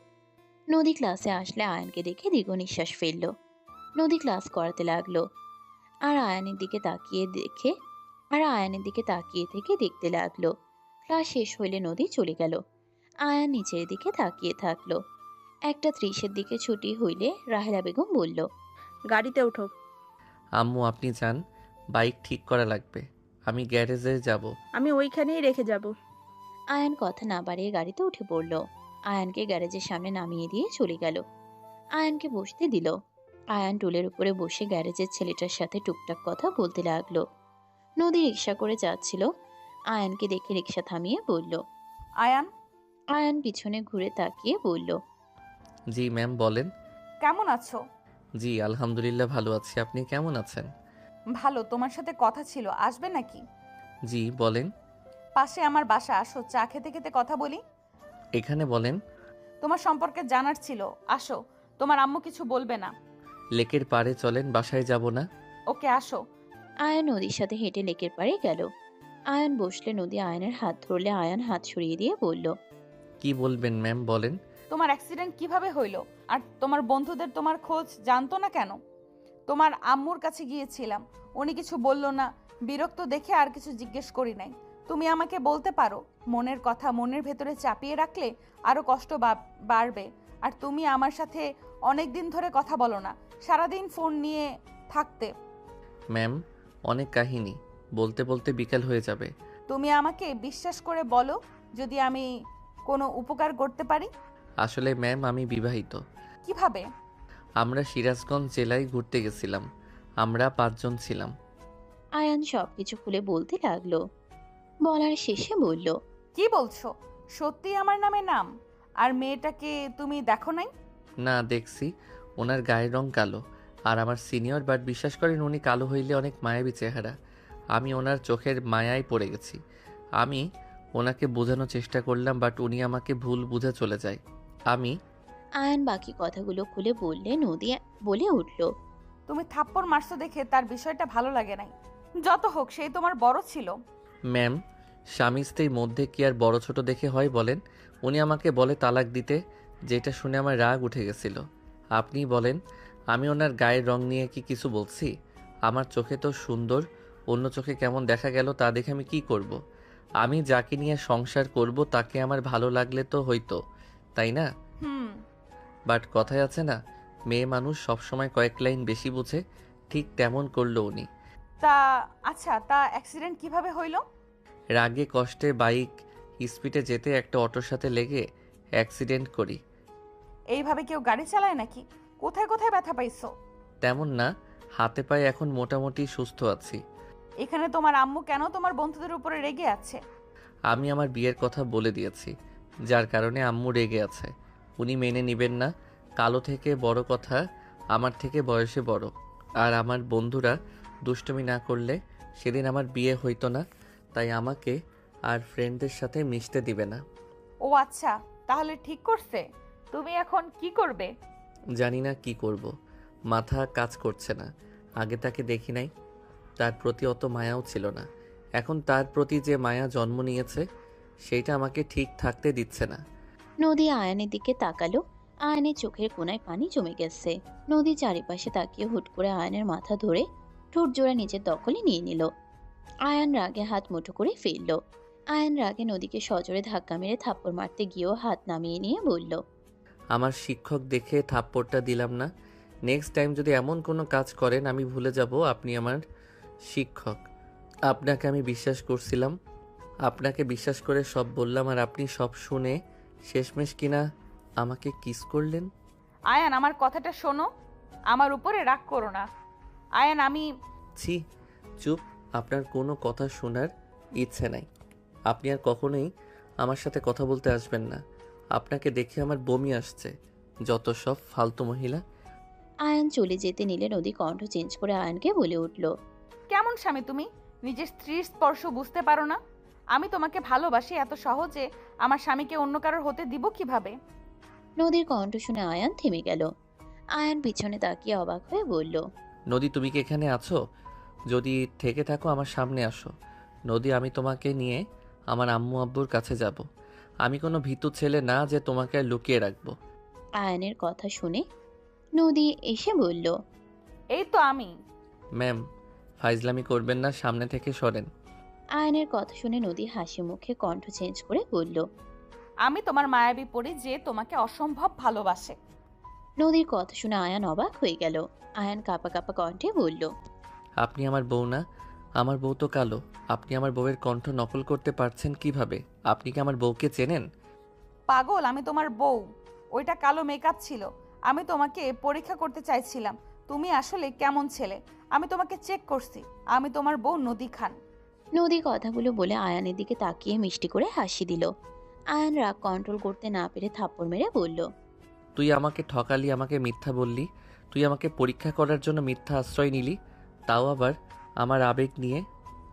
নদী ক্লাসে আসলে আয়ানকে দেখে দীর্ঘ নিঃশ্বাস ফেললো। নদী ক্লাস করাতে লাগলো। আয়ানের দিকে তাকিয়ে থেকে দেখতে লাগলো। ক্লাস শেষ হইলে নদী চলে গেল। আয়ান নিচের দিকে তাকিয়ে থাকলো। 1:30 দিকে ছুটি হইলে রাহেলা বেগম বলল, গাড়িতে ওঠো। আম্মু আপনি যান, বাইক ঠিক করা লাগবে, আমি গ্যারেজে যাব। আমি ওইখানেই রেখে যাব। আয়ান কথা না বাড়িয়ে গাড়িতে উঠে পড়ল। আয়ানকে গ্যারেজের সামনে নামিয়ে দিয়ে চলে গেল। আয়ানকে বসতে দিল। আয়ান টুলের উপরে বসে গ্যারেজের ছেলেটার সাথে টুকটাক কথা বলতে লাগলো। নদী রিক্সা করে যাচ্ছিল। আয়ানকে দেখে রিক্সা থামিয়ে বলল, আয়ান। আয়ান পিছনে ঘুরে তাকিয়ে বলল, জি ম্যাম বলেন। কেমন আছো? জি আলহামদুলিল্লাহ ভালো আছি, আপনি কেমন আছেন? ভালো। তোমার সাথে কথা ছিল, আসবে নাকি? জি বলেন। পাশে আমার বাসা, আসো, চা খেতে খেতে কথা বলি। এখানে বলেন। তোমার সম্পর্কে জানার ছিল, আসো। তোমার আম্মু কিছু বলবে না। লেকের পাড়ে চলেন, বাসায় যাব না। ওকে, আসো। আয়ান নদীর সাথে হেঁটে লেকের পাড়ে গেল। আয়ান বসলে নদী আয়ানের হাত ধরলে আয়ান হাত সরিয়ে দিয়ে বলল, কি বলবেন ম্যাম বলেন। তোমার অ্যাক্সিডেন্ট কিভাবে হইলো? আর তোমার বন্ধুদের তোমার খোঁজ জানতো না কেন? তোমার আম্মুর কাছে গিয়েছিলাম, উনি কিছু বললো না। বিরক্ত দেখে আর কিছু জিজ্ঞেস করি নাই। তুমি আমাকে বলতে পারো, মনের কথা মনের ভেতরে চাপিয়ে রাখলে আরো কষ্ট বাড়বে। আর তুমি আমার সাথে অনেক দিন ধরে কথা বলো না, সারাদিন ফোন নিয়ে থাকতে। ম্যাম অনেক কাহিনী, বলতে বলতে বিকেল হয়ে যাবে। তুমি আমাকে বিশ্বাস করে বলো, যদি আমি কোনো উপকার করতে পারি? আসলে ম্যাম আমি বিবাহিত। কিভাবে? আমরা সিরাজগঞ্জ জেলায় ঘুরতে গেছিলাম। আমরা 5 জন ছিলাম। আয়ান সবকিছু খুলে বলতে লাগলো। বলার শেষে বলল, কি বলছো? সত্যি আমার নামে নাম? আর মেয়েটাকে তুমি দেখো নাই? না, দেখছি। ওনার গায়ের রং কালো। আর আমার সিনিয়র, বাট বিশ্বাস করেন উনি কালো হইলে অনেক মায়াবী চেহারা। আমি ওনার চোখের মায়ায় পড়ে গেছি। আমি ওনাকে বোঝানোর চেষ্টা করলাম, বাট উনি আমাকে ভুল বুঝে চলে যায়। আমি আয়ান বাকি কথাগুলো খুলে বললে নদী বলে উঠল, তুমি থাপ্পড় মারছো দেখে তার বিষয়টা ভালো লাগে নাই। যত হোক, সেই তোমার বড় ছিল। ম্যাম, স্বামী স্ত্রীর মধ্যে কি আর বড় ছোট দেখে হয় বলেন? উনি আমাকে বলে তালাক দিতে, যেটা শুনে আমার রাগ উঠে গেছিল। আপনি বলেন, আমি ওনার গায়ের রং নিয়ে কি কিছু বলছি? আমার চোখে তো সুন্দর, অন্য চোখে কেমন দেখা গেল তা দেখে আমি কি করব? আমি যাকে নিয়ে সংসার করব তাকে আমার ভালো লাগলে তো হইতো, তাই না? বাট কথায় আছে না, মেয়ে মানুষ সবসময় কয়েক লাইন বেশি বুঝে, ঠিক তেমন করলো উনি। তা আচ্ছা, তা অ্যাক্সিডেন্ট কিভাবে হইল? রাগে কষ্টে বাইক স্পিডে যেতে একটা অটোর সাথে লেগে অ্যাক্সিডেন্ট করি। এইভাবে কেউ গাড়ি চালায় নাকি? কোথায় কোথায় ব্যথা পাইছো? তেমন না, হাতে পায়ে এখন মোটামুটি সুস্থ আছি। এখানে তোমার আম্মু কেন তোমার বন্ধুদের উপরে রেগে আছে? আমি আমার বিয়ের কথা বলে দিয়েছি, যার কারণে আম্মু রেগে আছে। উনি মেনে নেবেন না। কালো থেকে বড় কথা, আমার থেকে বয়সে বড়। আর আমার বন্ধুরা দুষ্টুমি না করলে সেদিন আমার বিয়ে হইতো না, তাই আমাকে আর ফ্রেন্ডদের সাথে মিশতে দিবে না। ও আচ্ছা, তাহলে ঠিক করছে। তুমি এখন কি করবে? জানি না কি করব, মাথা কাজ করছে না। আগে তাকে দেখি নাই, তার প্রতি অত মায়াও ছিল না। এখন তার প্রতি যে মায়া জন্ম নিয়েছে, সেইটা আমাকে ঠিক থাকতে দিচ্ছে না। নদী আয়ানের দিকে তাকালো। আয়ানের চোখের কোণায় পানি জমে গেছে। নদী চারিপাশে তাকিয়ে হুট করে আয়ানের মাথা ধরে ঠোঁট জোড়া নিজের দখলে নিয়ে নিল। আয়ান রাগে হাত মুঠো করে ফেলল। আয়ান রাগে নদীকে সজোরে ধাক্কা মেরে থাপ্পড় মারতে গিয়েও হাত নামিয়ে নিয়ে বলল, আমার শিক্ষক দেখে থাপ্পড়টা দিলাম না। নেক্সট টাইম যদি এমন কোনো কাজ করেন, আমি ভুলে যাব আপনি আমার শিক্ষক। আপনাকে আমি বিশ্বাস করছিলাম, আপনাকে বিশ্বাস করে সব বললাম, আর আপনি সব শুনে শেষমেশ কিনা আমাকে কিস করলেন। আয়ান, আমার কথাটা শোনো। আমার উপরে রাগ করো না। আয়ান, আমি ছি, চুপ। আপনার কোনো কথা শোনার ইচ্ছে নাই। আপনি আর কখনোই আমার সাথে কথা বলতে আসবেন না। আপনাকে দেখে আমার বমি আসছে। যত সব ফালতু মহিলা। আয়ান চলে যেতে নিলে নদী কণ্ঠ চেঞ্জ করে আয়ানকে বলে উঠল, কেমন স্বামী তুমি? নিজের স্ত্রীর স্পর্শ বুঝতে পারো না? আমি তোমাকে ভালোবাসি, এত সহজে আমার স্বামীকে অন্য কারোর হতে দিব কিভাবে? নদীর কণ্ঠ শুনে আয়ান থেমে গেল। আয়ান পিছনে তাকিয়ে অবাক হয়ে বলল, নদী, তুমি কি এখানে আছো? যদি থেকে থাকো আমার সামনে আসো। নদী, আমি তোমাকে নিয়ে আমার আম্মু আব্বুর কাছে যাব। আমি কোনো ভীতু ছেলে না যে তোমাকে লুকিয়ে রাখবো। আয়ানের কথা শুনে নদী এসে বলল, এই তো আমি। ম্যাম, ফাইজলামি করবেন না, সামনে থেকে সরেন। আয়ানের কথা শুনে নদী হাসি মুখে কণ্ঠ চেঞ্জ করে বলল, আমি তোমার মায়াবী পড়ি যে তোমাকে অসম্ভব ভালোবাসে। নদীর কথা শুনে আয়ান অবাক হয়ে গেল। আয়ান কাঁপা কাঁপা কণ্ঠে বলল, আপনি আমার বউ না? আমার বউ তো কালো। আপনি আমার বউয়ের কণ্ঠ নকল করতে পারছেন কিভাবে? আপনি কি আমার বউকে চেনেন? পাগল, আমি তোমার বউ। ওইটা কালো মেকআপ ছিল। আমি তোমাকে পরীক্ষা করতে চাইছিলাম তুমি আসলে কেমন ছেলে। আমি তোমাকে চেক করছি। আমি তোমার বউ নদী খান। নদী কথাগুলো বলে আয়ানের দিকে তাকিয়ে মিষ্টি করে হাসি দিল। আয়ান রাগ কন্ট্রোল করতে না পেরে থাপ্পড় মেরে বলল, তুই আমাকে ঠকালি, আমাকে মিথ্যা বললি। তুই আমাকে পরীক্ষা করার জন্য মিথ্যা আশ্রয় নিলি, তাও আবার আমার আবেগ নিয়ে।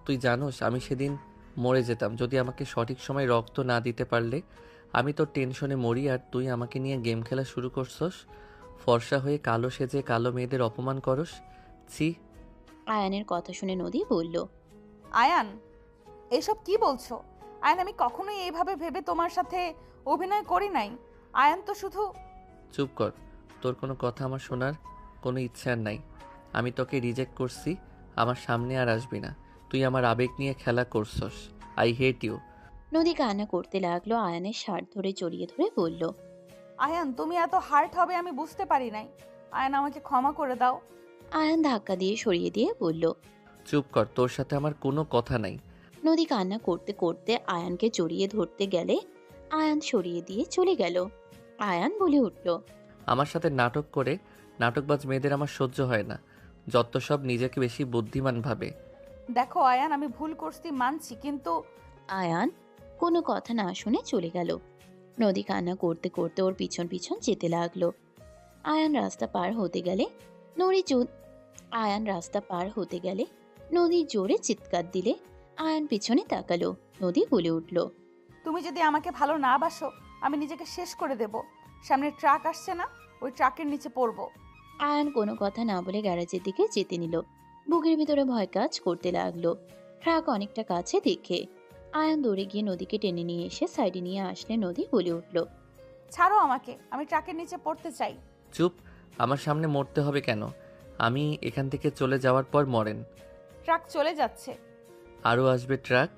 তুই জানোস আমি সেদিন মরে যেতাম যদি আমাকে সঠিক সময় রক্ত না দিতে পারলে। আমি তো টেনশনে মরি, আর তুই আমাকে নিয়ে গেম খেলা শুরু করছস। ফর্সা হয়ে কালো সেজে কালো মেয়েদের অপমান করস। ছি। আয়ানের কথা শুনে নদী বলল, আয়ান, এসব কি বলছো? আয়ান, আমি কখনোই এইভাবে ভেবে তোমার সাথে অভিনয় করি নাই। আয়ান তো শুধু। চুপ কর, তোর কোনো কথা আমার শোনার কোনো ইচ্ছা আর নাই। আমি তোকে রিজেক্ট করছি, আমার সামনে আর আসবি না। তুই আমার আবেগ নিয়ে খেলা করছস। I hate you. নদী কান্না করতে লাগলো। আয়ানের শার্ট ধরে জড়িয়ে ধরে বলল, আয়ান, তুমি এত হার্ট হবে আমি বুঝতে পারি নাই। আয়ান, আমাকে ক্ষমা করে দাও। আয়ান ধাক্কা দিয়ে সরিয়ে দিয়ে বলল, চুপ কর, তোর সাথে আমার কোনো কথা নাই। নদী কান্না করতে করতে আয়ানকে জড়িয়ে ধরতে গেলে আয়ান সরিয়ে দিয়ে চলে গেল। আয়ান বলে উঠল, আমার সাথে নাটক করে নাটকবাজ মেয়েদের আমার সহ্য হয় না। যত সব নিজেকে বেশি বুদ্ধিমান ভাবে। দেখো আয়ান, আমি ভুল করছি মানছি, কিন্তু আয়ান কোনো কথা না শুনে চলে গেল। নদী কান্না করতে করতে ওর পিছন পিছন যেতে লাগলো। আয়ান রাস্তা পার হতে গেলে নদী জোরে চিৎকার দিলে আয়ান পিছনে তাকালো। নদী বলে উঠল, তুমি যদি আমাকে ভালো না বাসো, আমি নিজেকে শেষ করে দেব। সামনে ট্রাক আসছে না, ওই ট্রাকের নিচে পড়বো। আয়ান কোনো কথা না বলে গ্যারেজের দিকে যেতে নিল। বুকের ভিতরে ভয় কাজ করতে লাগলো। ট্রাক অনেকটা কাছে দেখে আয়ান দৌড়ে গিয়ে নদীকে টেনে নিয়ে এসে সাইডে নিয়ে আসলে নদী বলে উঠল, ছাড়ো আমাকে, আমি ট্রাকের নিচে পড়তে চাই। চুপ, আমার সামনে মরতে হবে কেন? আমি এখান থেকে চলে যাওয়ার পর মরেন। ট্রাক চলে যাচ্ছে। আরও আসবে ট্রাক।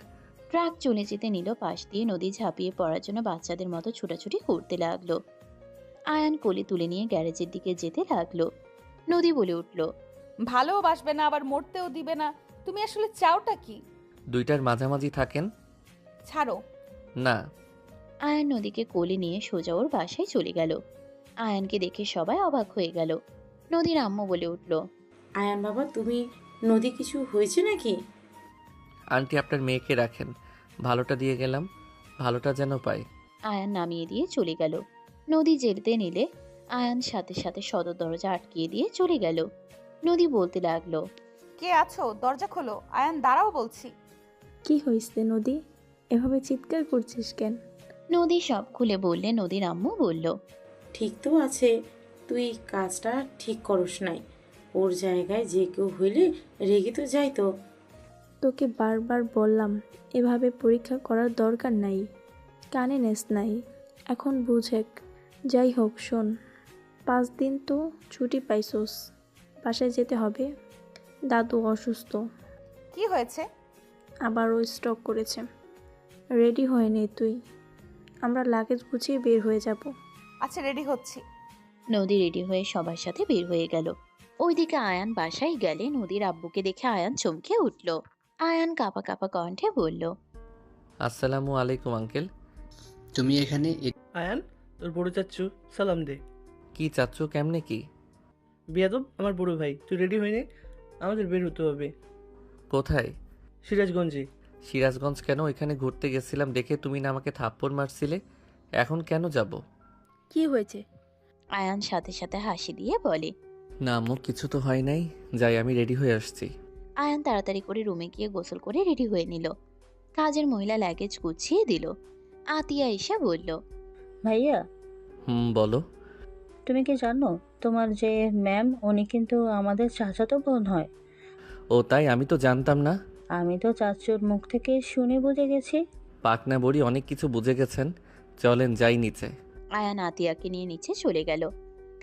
ট্রাক চলে যেতে নিল পাশ দিয়ে। নদী ঝাঁপিয়ে পড়ার জন্য বাচ্চাদের মতো ছুটাছুটি করতে লাগলো। আয়ান কোলে তুলে নিয়ে গ্যারেজের দিকে যেতে লাগলো। নদী বলে উঠল, ভালোবাসবে না, আবার মরতেও দিবে না। তুমি আসলে চাওটা কি? দুইটার মাঝামাঝি থাকেন। ছাড়ো। না। আয়ান নদীকে কোলে নিয়ে সোজা ওর বাসায় চলে গেল। আয়ানকে দেখে সবাই অবাক হয়ে গেল। নদীর আম্মু বলে উঠল, আয়ান বাবা, তুমি নদী কিছু হয়েছে নাকি? আন্টি, আপনার মেয়েকে রাখেন, ভালোটা দিয়ে গেলাম, ভালোটা যেন পাই। আয়ান নামিয়ে দিয়ে চলে গেল। নদী যেতে নিলে আয়ান সাথে সাথে সদর দরজা আটকিয়ে দিয়ে চলে গেল। নদী বলতে লাগলো, কে আছো? দরজা খোলো। আয়ান দাঁড়াও বলছি। কি হয়েছে নদী, এভাবে চিৎকার করছিস কেন? নদী সব খুলে বললে। নদীর আম্মু বলল, ঠিক তো আছে, তুই কাজটা ঠিক করস নাই। ওর জায়গায় যে কেউ হইলে রেগে তো যাইতো। তোকে বারবার বললাম এভাবে পরীক্ষা করার দরকার নাই, কানে নেস নাই, এখন বুঝেক। যাই হোক শোন, 5 দিন তো ছুটি পাইছোস, বাসায় যেতে হবে। দাদু অসুস্থ, কি হয়েছে? আবারও স্ট্রোক করেছে। রেডি হয়ে নে তুই, আমরা লাগেজ গুছিয়ে বের হয়ে যাব। আচ্ছা, রেডি হচ্ছি। নদী রেডি হয়ে সবার সাথে বের হয়ে গেল। ওইদিকে আয়ান বাসায় গেলে নদীর আব্বুকে দেখে আয়ান চমকে উঠল। আয়ান কাঁপা কাঁপা কণ্ঠে বলল, আসসালামু আলাইকুম আঙ্কেল। তুমি এখানে আয়ান, তোর বড় চাচ্ছু সালাম দে। কি চাচ্ছু? কেমনে কি? বিয়াদব, আমার বড় ভাই। তুই রেডি হয়ে নে, আমাদের বের হতে হবে। কোথায়? সিরাজগঞ্জে। সিরাজগঞ্জ কেন? এখানে ঘুরতে গেছিলাম দেখে তুমি না আমাকে থাপ্পড় মারছিলে, এখন কেন যাব? কি হয়েছে? আয়ান সাথে সাথে হাসি দিয়ে বলে, না আম্মু, কিছু তো হয় নাই, যাই আমি রেডি হয়ে আসছি। আয়ান তাড়াতাড়ি করে রুমে গিয়ে গোসল করে রেডি হয়ে নিল। কাজের মহিলা লাগেজ গুছিয়ে দিল। আতিয়া এসে বলল, ভাইয়া, বলো। তুমি কি জানো তোমার যে ম্যাম, উনি কিন্তু আমাদের চাচাতো বোন হয়। ও তাই? আমি তো জানতাম না। আমি তো চাচুর মুখ থেকে শুনে বুঝে গেছি। পাকনা বড়ি অনেক কিছু বুঝে গেছেন, চলেন যাই নিচে। আয়ান আতিয়াকে নিয়ে নিচে চলে গেল।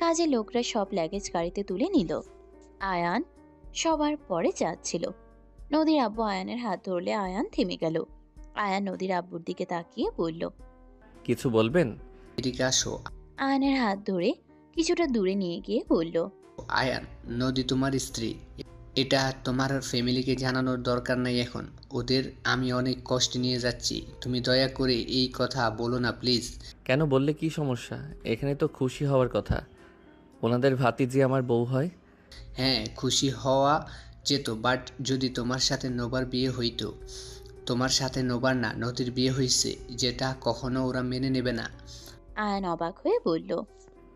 কাজের লোকরা সব লাগেজ গাড়িতে তুলে নিল। আয়ান সবার পরে যাচ্ছিল। নদীর আব্বু আয়ানের হাত ধরলে আয়ান থেমে গেল। আয়ান নদীর আব্বুর দিকে তাকিয়ে বলল, কিছু বলবেন? এদিকে আসো। আয়ানের হাত ধরে কিছুটা দূরে নিয়ে গিয়ে বলল, আয়ান, নদী তোমার স্ত্রী, এটা তোমার ফ্যামিলিকে জানানোর দরকার নাই এখন। ওদের আমি অনেক কষ্ট নিয়ে যাচ্ছি, তুমি দয়া করে এই কথা বলো না প্লিজ। কেন? বললে কি সমস্যা? এখানে তো খুশি হওয়ার কথা, ওনাদের ভাতিজি আমার বউ হয়। হ্যাঁ, খুশি হওয়া যেত, বাট যদি তোমার সাথে নোবার বিয়ে হইতো। তোমার সাথে নোবার না, নদীর বিয়ে হয়েছে, যেটা কখনো ওরা মেনে নেবে না। আয়ান অবাক হয়ে বলল,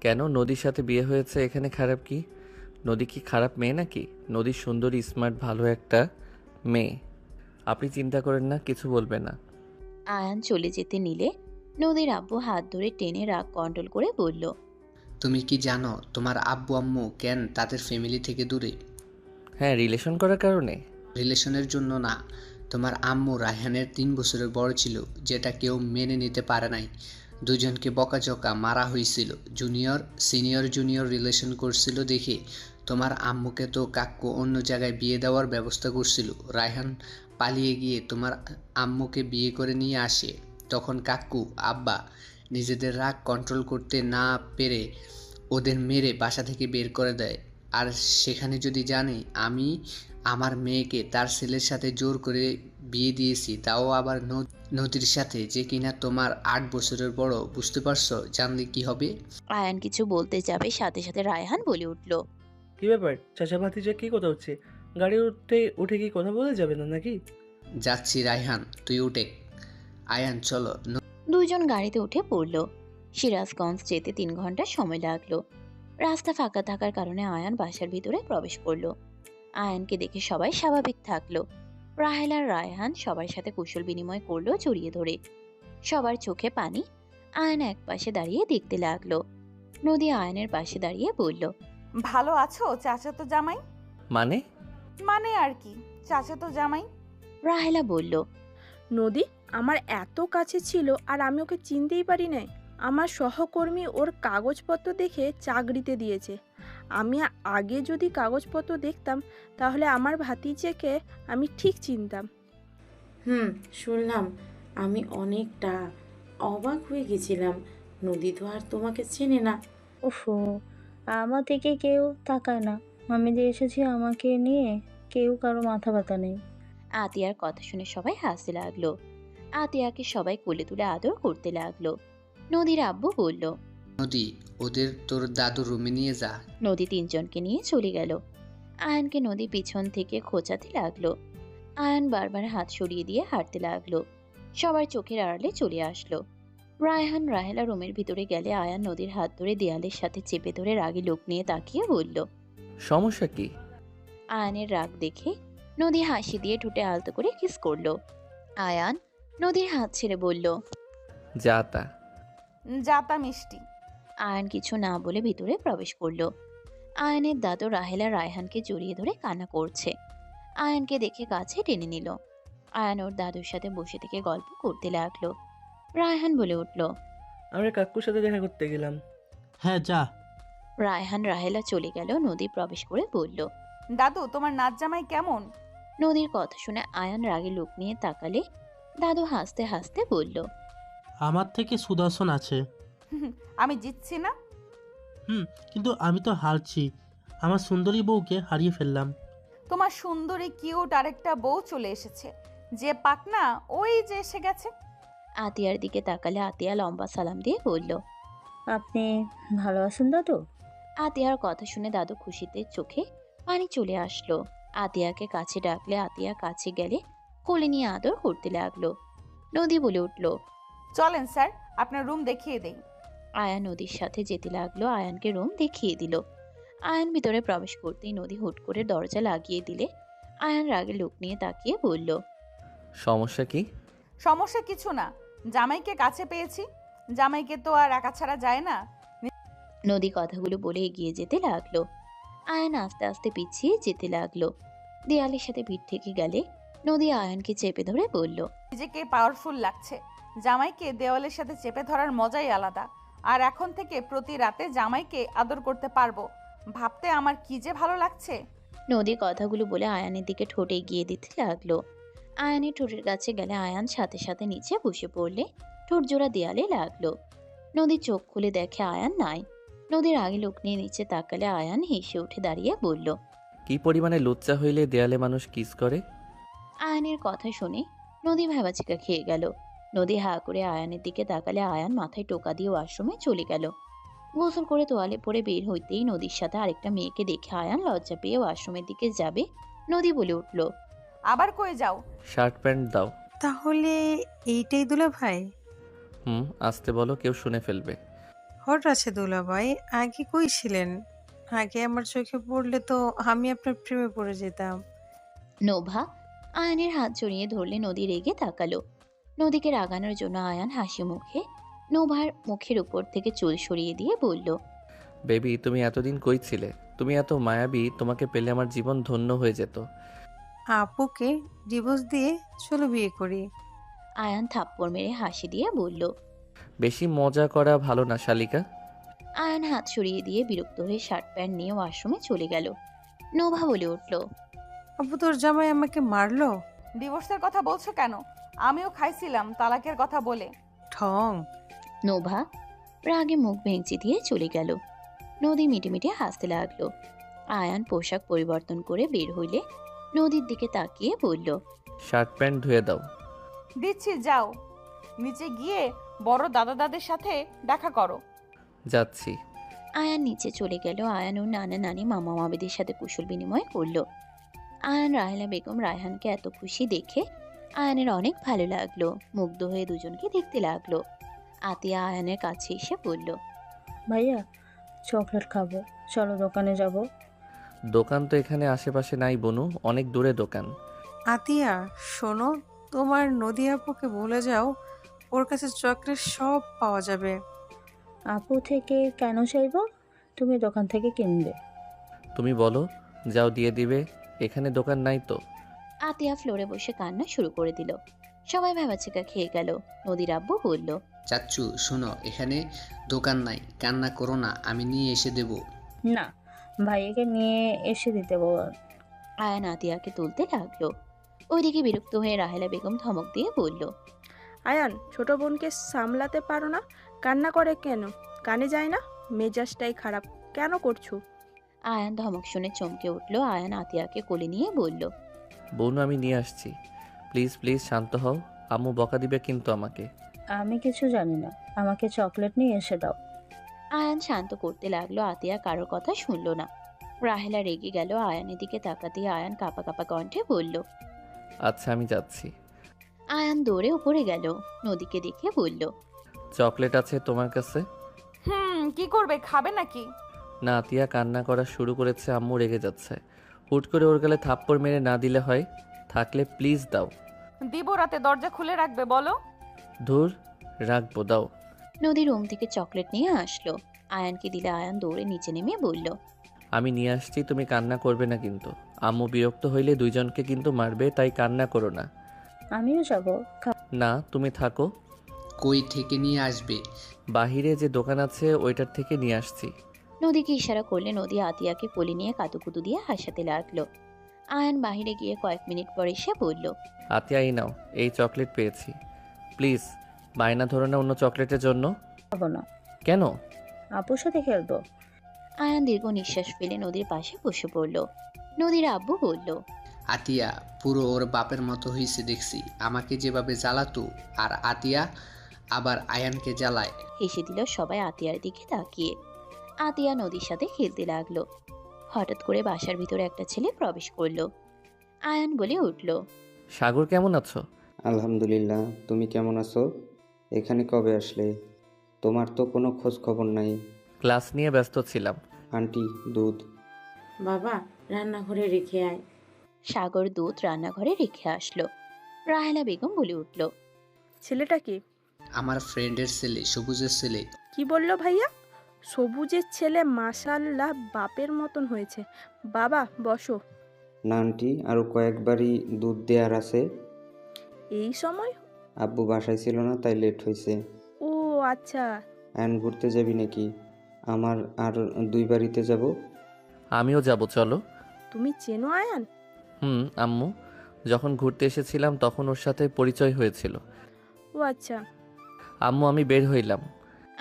কেন? নদীর সাথে বিয়ে হয়েছে, এখানে খারাপ কি? নদী কি খারাপ মেয়ে নাকি? নদী সুন্দরী, স্মার্ট, ভালো একটা মেয়ে। আপনি চিন্তা করেন না, কিছু বলবে না। আয়ান চলে যেতে নিলে নদীর আব্বু হাত ধরে টেনে রাগ কন্ট্রোল করে বলল, তুমি কি জানো তোমার আব্বু আম্মু কেন তাদের ফ্যামিলি থেকে দূরে? হ্যাঁ, রিলেশন করার কারণে। রিলেশনের জন্য না, তোমার আম্মু রায়হানের 3 বছরের বড় ছিল, যেটা কেউ মেনে নিতে পারে নাই। দুজনকে বকাঝকা মারা হয়েছিল। জুনিয়র রিলেশন করছিল দেখে তোমার আম্মুকে তো কাকু অন্য জায়গায় বিয়ে দেওয়ার ব্যবস্থা করছিল। রায়হান পালিয়ে গিয়ে তোমার আম্মুকে বিয়ে করে নিয়ে আসে। তখন কাকু আব্বা নিজেদের রাগ কন্ট্রোল করতে না পেরে ওদের মেরে বাসা থেকে বের করে দেয়। আর সেখানে যদি জানে আমি আমার মেয়েকে তার ছেলের সাথে জোর করে বিয়ে দিয়েছি, তাও আবার নদীর সাথে, যে কিনা তোমার 8 বছরের বড়, বুঝতে পারছো? জানলে কি হবে? আয়ান কিছু বলতে যাবে, সাথে সাথে রায়হান বলে উঠল। কি ব্যাপার চাচা ভাতিজা, কি কথা হচ্ছে? গাড়ি উঠে কি কথা বলে যাবে না নাকি? যাচ্ছি রায়হান, তুই উঠে। আয়ান চলো। দুইজন গাড়িতে উঠে পড়ল। সিরাজগঞ্জ যেতে 3 ঘন্টা সময় লাগলো। রাস্তা ফাঁকা থাকার কারণে আয়ান বাসার ভিতরে প্রবেশ করলো। আয়ানকে দেখে সবাই স্বাভাবিক থাকলো। রাহেল আর রায়হান সবার সাথে কুশল বিনিময় করলো জড়িয়ে ধরে। সবার চোখে পানি। আয়ান এক পাশে দাঁড়িয়ে দেখতে লাগলো। নদী আয়ানের পাশে দাঁড়িয়ে বলল, ভালো আছো চাচাতো জামাই? মানে আর কি, চাচাতো জামাই। রাহেলা বলল, নদী আমার এত কাছে ছিল আর আমি ওকে চিনতেই পারি নাই। আমার সহকর্মী ওর কাগজপত্র দেখে চাকরিতে দিয়েছে। আমি আগে যদি কাগজপত্র দেখতাম তাহলে আমার ভাতিজাকে আমি ঠিক চিনতাম। শুনলাম। আমি অনেকটা অবাক হয়ে গেছিলাম। নদী তো আর তোমাকে চেনে না। ওফো, আমার দিকে কেউ তাকায় না। আমি যে এসেছি আমাকে নিয়ে, কেউ কারো মাথা ব্যথা নেই। আতিয়ার কথা শুনে সবাই হাসতে লাগলো। আতিয়াকে সবাই কোলে তুলে আদর করতে লাগলো। নদীর আব্বু বলল, নদী, ওদের তোর দাদুর রুমে নিয়ে যা। নদী 3 জনকে নিয়ে চলে গেল। আয়ানকে নদী পিছন থেকে খোঁচাতে লাগলো। আয়ান বারবার হাত সরিয়ে দিয়ে হাঁটতে লাগলো। সবার চোখের আড়ালে চলে আসলো। রায়হান রাহেলা রুমের ভিতরে গেলে আয়ান নদীর হাত ধরে দেয়ালের সাথে চেপে ধরে রাগী লোক নিয়ে তাকিয়ে বলল, সমস্যা কি? আয়ানের রাগ দেখে নদী হাসি দিয়ে ঠোঁটে আলতো করে কিস করলো। আয়ান নদীর হাত ছেড়ে বলল, যাতা মিষ্টি। আয়ান কিছু না বলে ভিতরে প্রবেশ করলো। আয়ানের দাদু রাহেলা রায়হানকে জড়িয়ে ধরে কান্না করছে। আয়ানকে দেখে কাছে টেনে নিল। আয়ান ওর দাদুর সাথে বসে থেকে গল্প করতে লাগলো। রায়হান বলে উঠল, আমরা কাকুর সাথে দেখা করতে গেলাম। হ্যাঁ যা। রায়হান রাহেলা চলে গেল। নদী প্রবেশ করে বলল, দাদু তোমার নাচ জামাই কেমন? নদীর কথা শুনে আয়ান রাগে লোক নিয়ে তাকালে দাদু হাসতে হাসতে বলল, আমার থেকে সুদর্শন আছে। আমি জিতছি না। কিন্তু আমি তো হারছি। আমার সুন্দরী বউকে হারিয়ে ফেললাম। তোমার সুন্দরী কিউট আরেকটা বউ চলে এসেছে। যে পাক না ওই যে এসে গেছে। আতিয়ার দিকে তাকালে আতিয়া লম্বা সালাম দিয়ে বলল, আপনি ভালো আছেন দাদু? আতিয়ার কথা শুনে দাদু খুশিতে চোখে পানি চলে আসলো। আতিয়াকে কাছে ডাকলে আতিয়া কাছে গেলে কোলে নিয়ে আদর করতে লাগলো। নদী বলে উঠল, চলেন স্যার, আপনার রুম দেখিয়ে দেই। আয়ান নদীর সাথে যেতে লাগলো। আয়ানকে রুম দেখিয়ে দিল। আয়ান ভিতরে প্রবেশ করতেই নদী হুট করে দরজা লাগিয়ে দিলে আয়ান রাগে লোক নিয়ে তাকিয়ে বলল, সমস্যা কি? সমস্যা কিছু না, জামাইকে কাছে পেয়েছি। জামাইকে তো আর একা ছাড়া যায় না। নদী কথাগুলো বলে এগিয়ে যেতে লাগলো। আয়ান আস্তে আস্তে পিছিয়ে যেতে লাগলো। দেয়ালের সাথে ভিড় থেকে গেলে নদী আয়ানকে চেপে ধরে বলল, নিজেকে পাওয়ারফুল লাগছে। জামাইকে দেওয়ালের সাথে চেপে ধরার মজাই আলাদা। আর এখন থেকে প্রতি রাতে জামাইকে আদর করতে পারবো। ভাবতে আমার কি যে ভালো লাগছে। নদী কথাগুলো বলে আয়ানের দিকে ঠোঁট এগিয়ে দিতে লাগলো। আয়ানের ঠোঁটের কাছে গেলে আয়ান সাথে সাথে নিচে বসে পড়লে ঠোঁট জোড়া দেয়ালে লাগলো। নদী চোখ খুলে দেখে আয়ান নাই। নদীর আগে লোক নিয়ে নিচে তাকালে আয়ান হেসে উঠে দাঁড়িয়ে বলল, কি পরিমাণে লুচ্চা হইলে দেয়ালে মানুষ কিস করে? আয়ানের কথা শুনে নদী ভেবাচিকা খেয়ে গেল। নদী হা করে আয়ানের দিকে তাকালে আয়ান মাথায় টোকা দিয়ে ওয়াশরুমে চলে গেল। গোসল করে তোয়ালে পরে বের হইতেই নদীর সাথে আরেকটা মেয়েকে দেখে আয়ান লজ্জা পেয়ে ওয়াশরুমের দিকে যাবে। নদী বলে উঠল, আবার কই যাও? শার্ট প্যান্ট দাও। তাহলে এইটাই দুলা ভাই? আসতে বলো, কেউ শুনে ফেলবে। হট আছে দুলা ভাই, আগে কই ছিলেন? আগে আমার চোখে পড়লে তো আমি আপনার প্রেমে পড়ে যেতাম। নোভা আয়ানের হাত জড়িয়ে ধরলে নদী রেগে তাকালো। নদীকে রাগানোর জন্য আয়ান হাসি মুখে নোভার মুখের উপর থেকে চুল সরিয়ে দিয়ে বলল, বেবি, তুমি এতদিন কই ছিলে? তুমি এত মায়াবী, তোমাকে পেলে আমার জীবন ধন্য হয়ে যেত। আপুকে ডিভোর্স দিয়ে চলো বিয়ে করি। আয়ান থাপ্পড় মেরে হাসি দিয়ে বলল, বেশি মজা করা ভালো না শালিকা। আয়ান হাত সরিয়ে দিয়ে বিরক্ত হয়ে শার্ট প্যান্ট নিয়ে ওয়াশরুমে চলে গেল। নোভা বলে উঠল, আপু তোর জামাই আমাকে মারলো। ডিভোর্সের কথা বলছো কেন? আমিও খাইছিলাম তালাকের কথা বলে। ঠং। নোভা রাগে মুখ ভেঙচি দিয়ে চলে গেল। নদী মিটে মিটে হাসতে লাগলো। আয়ান পোশাক পরিবর্তন করে বের হইলে নদীর দিকে তাকিয়ে বলল, শার্ট প্যান্ট ধুয়ে দাও। দিচ্ছি, যাও নিচে গিয়ে বড় দাদা দাদের সাথে দেখা করো। যাচ্ছি। আয়ান নিচে চলে গেল। আয়ান ওর নানা নানি মামা মামিদের সাথে কুশল বিনিময় করলো। আয়ান রাহেলা বেগম রায়হানকে এত খুশি দেখে আয়ানের অনেক ভালো লাগলো। মুগ্ধ হয়ে দুজনকে দেখতে লাগলো। আতিয়া আয়ানের কাছে এসে বলল, ভাইয়া চকলেট খাবো, চলো দোকানে যাব। দোকান তো এখানে আশেপাশে নাই বনু, অনেক দূরে দোকান। আতিয়া শোনো, তোমার নদী আপুকে বলে যাও, ওর কাছে চকলেট সব পাওয়া যাবে। আপু থেকে কেন চাইবো? তুমি দোকান থেকে কিনবে। তুমি বলো, যাও দিয়ে দিবে। এখানে দোকান নাই তো। আতিয়া ফ্লোরে বসে কান্না শুরু করে দিল। সবাই ভেবাচিকা খেয়ে গেল। নদীর আব্বু বলল, চাচ্চু শোনো, এখানে দোকান নাই, কান্না করো না, আমি নিয়ে এসে দেব। না, ভাইয়াকে নিয়ে এসে দিতে বল। আয়ান আতিয়াকে তুলতে লাগলো। ওইদিকে বিরক্ত হয়ে রাহেলা বেগম ধমক দিয়ে বলল, আয়ান, ছোট বোনকে সামলাতে পারো না? কান্না করে কেন? কানে যায় না? মেজাজটাই খারাপ, কেন করছো? আয়ান ধমক শুনে চমকে উঠল। আয়ান আতিয়াকে কোলে নিয়ে বলল, বনু আমি নিয়ে আসছি, প্লিজ প্লিজ শান্ত হও, আম্মু বকা দিবে কিন্তু আমাকে। আমি কিছু জানি না, আমাকে চকলেট নিয়ে এসে দাও। আয়ান শান্ত করতে লাগলো। আতিয়া কারোর কথা শুনল না। রাহেলা রেগে গেল। আয়ানের দিকে তাকাতে আয়ান কাঁপা কাঁপা কণ্ঠে বলল, আচ্ছা আমি যাচ্ছি। আয়ান দৌড়ে উপরে গেল। নদীকে দেখে বলল, চকলেট আছে তোমার কাছে? কি করবে, খাবে নাকি? না, আতিয়া কান্না করা শুরু করেছে, আম্মু রেগে যাচ্ছে। হুট করে ওর গালে থাপ্পড় মেরে না দিলে হয়? থাকলে প্লিজ দাও। দিব, রাতে দরজা খুলে রাখবে বলো। ধুর, রাখবো, দাও। নদী রুম থেকে চকলেট নিয়ে আসলো। আয়ানকে দিলে আয়ান দৌড়ে নিচে নেমে বলল, আমি নিয়ে আসছি, তুমি কান্না করবে না কিন্তু। আম্মু বিরক্ত হইলে দুইজনকে কিন্তু মারবে, তাই কান্না করো না। আমিও যাব। না, তুমি থাকো। কই থেকে নিয়ে আসবে? বাহিরে যে দোকান আছে ওইটার থেকে নিয়ে আসছি। নদীকে ইশারা করলে নদী আতিয়াকে কোলে নিয়ে কাতুকুতু দিয়ে হাসাতে লাগলো। আয়ান বাহিরে গিয়ে কয়েক মিনিট পর এসে বলল, আতিয়া এই নাও, এই চকলেট পেয়েছি, প্লিজ বায়না ধরো না অন্য চকলেটের জন্য। খাবো না। কেন? আপুর সাথে খেলবো। আয়ান দীর্ঘ নিঃশ্বাস ফেলে নদীর পাশে বসে পড়ল। নদীর আব্বু বলল, আতিয়া পুরো ওর বাপের মতো হয়েছে দেখছি, আমাকে যেভাবে জ্বালাতো, আর আতিয়া আবার আয়ানকে জ্বালায়। হেসে দিল সবাই আতিয়ার দিকে তাকিয়ে। আতিয়া নদীর সাথে খেলতে লাগলো। হঠাৎ করে বাসার ভিতরে একটা ছেলে প্রবেশ করলো। আয়ান বলে উঠল, সাগর কেমন আছো? আলহামদুলিল্লাহ, তুমি কেমন আছো? এখানে কবে আসলে? তোমার তো কোনো খোঁজ খবর নাই। ক্লাস নিয়ে ব্যস্ত ছিলাম। আন্টি, দুধ। বাবা, রান্নাঘরে রেখে আয়। সাগর দুধ রান্নাঘরে রেখে আসলো। রাহেলা বেগম বলে উঠল, ছেলেটা কি? আমার ফ্রেন্ডের ছেলে, সবুজের ছেলে। কি বললো ভাইয়া? সবুজের ছেলে? মাশাআল্লাহ, বাপের মতন হয়েছে। বাবা বসো। না আন্টি, আরও কয়েকবারই দুধ দেওয়ার আছে। এই সময়? আব্বু বাসায় ছিল না, তাই লেট হয়েছে। ও আচ্ছা। আয়ন ঘুরতে যাবি নাকি? আমার আর 2 বাড়িতে যাব। আমিও যাব, চলো। তুমি চেনো আয়ান? আম্মু যখন ঘুরতে এসেছিলাম তখন ওর সাথে পরিচয় হয়েছিল। ও আচ্ছা। আম্মু আমি বের হইলাম।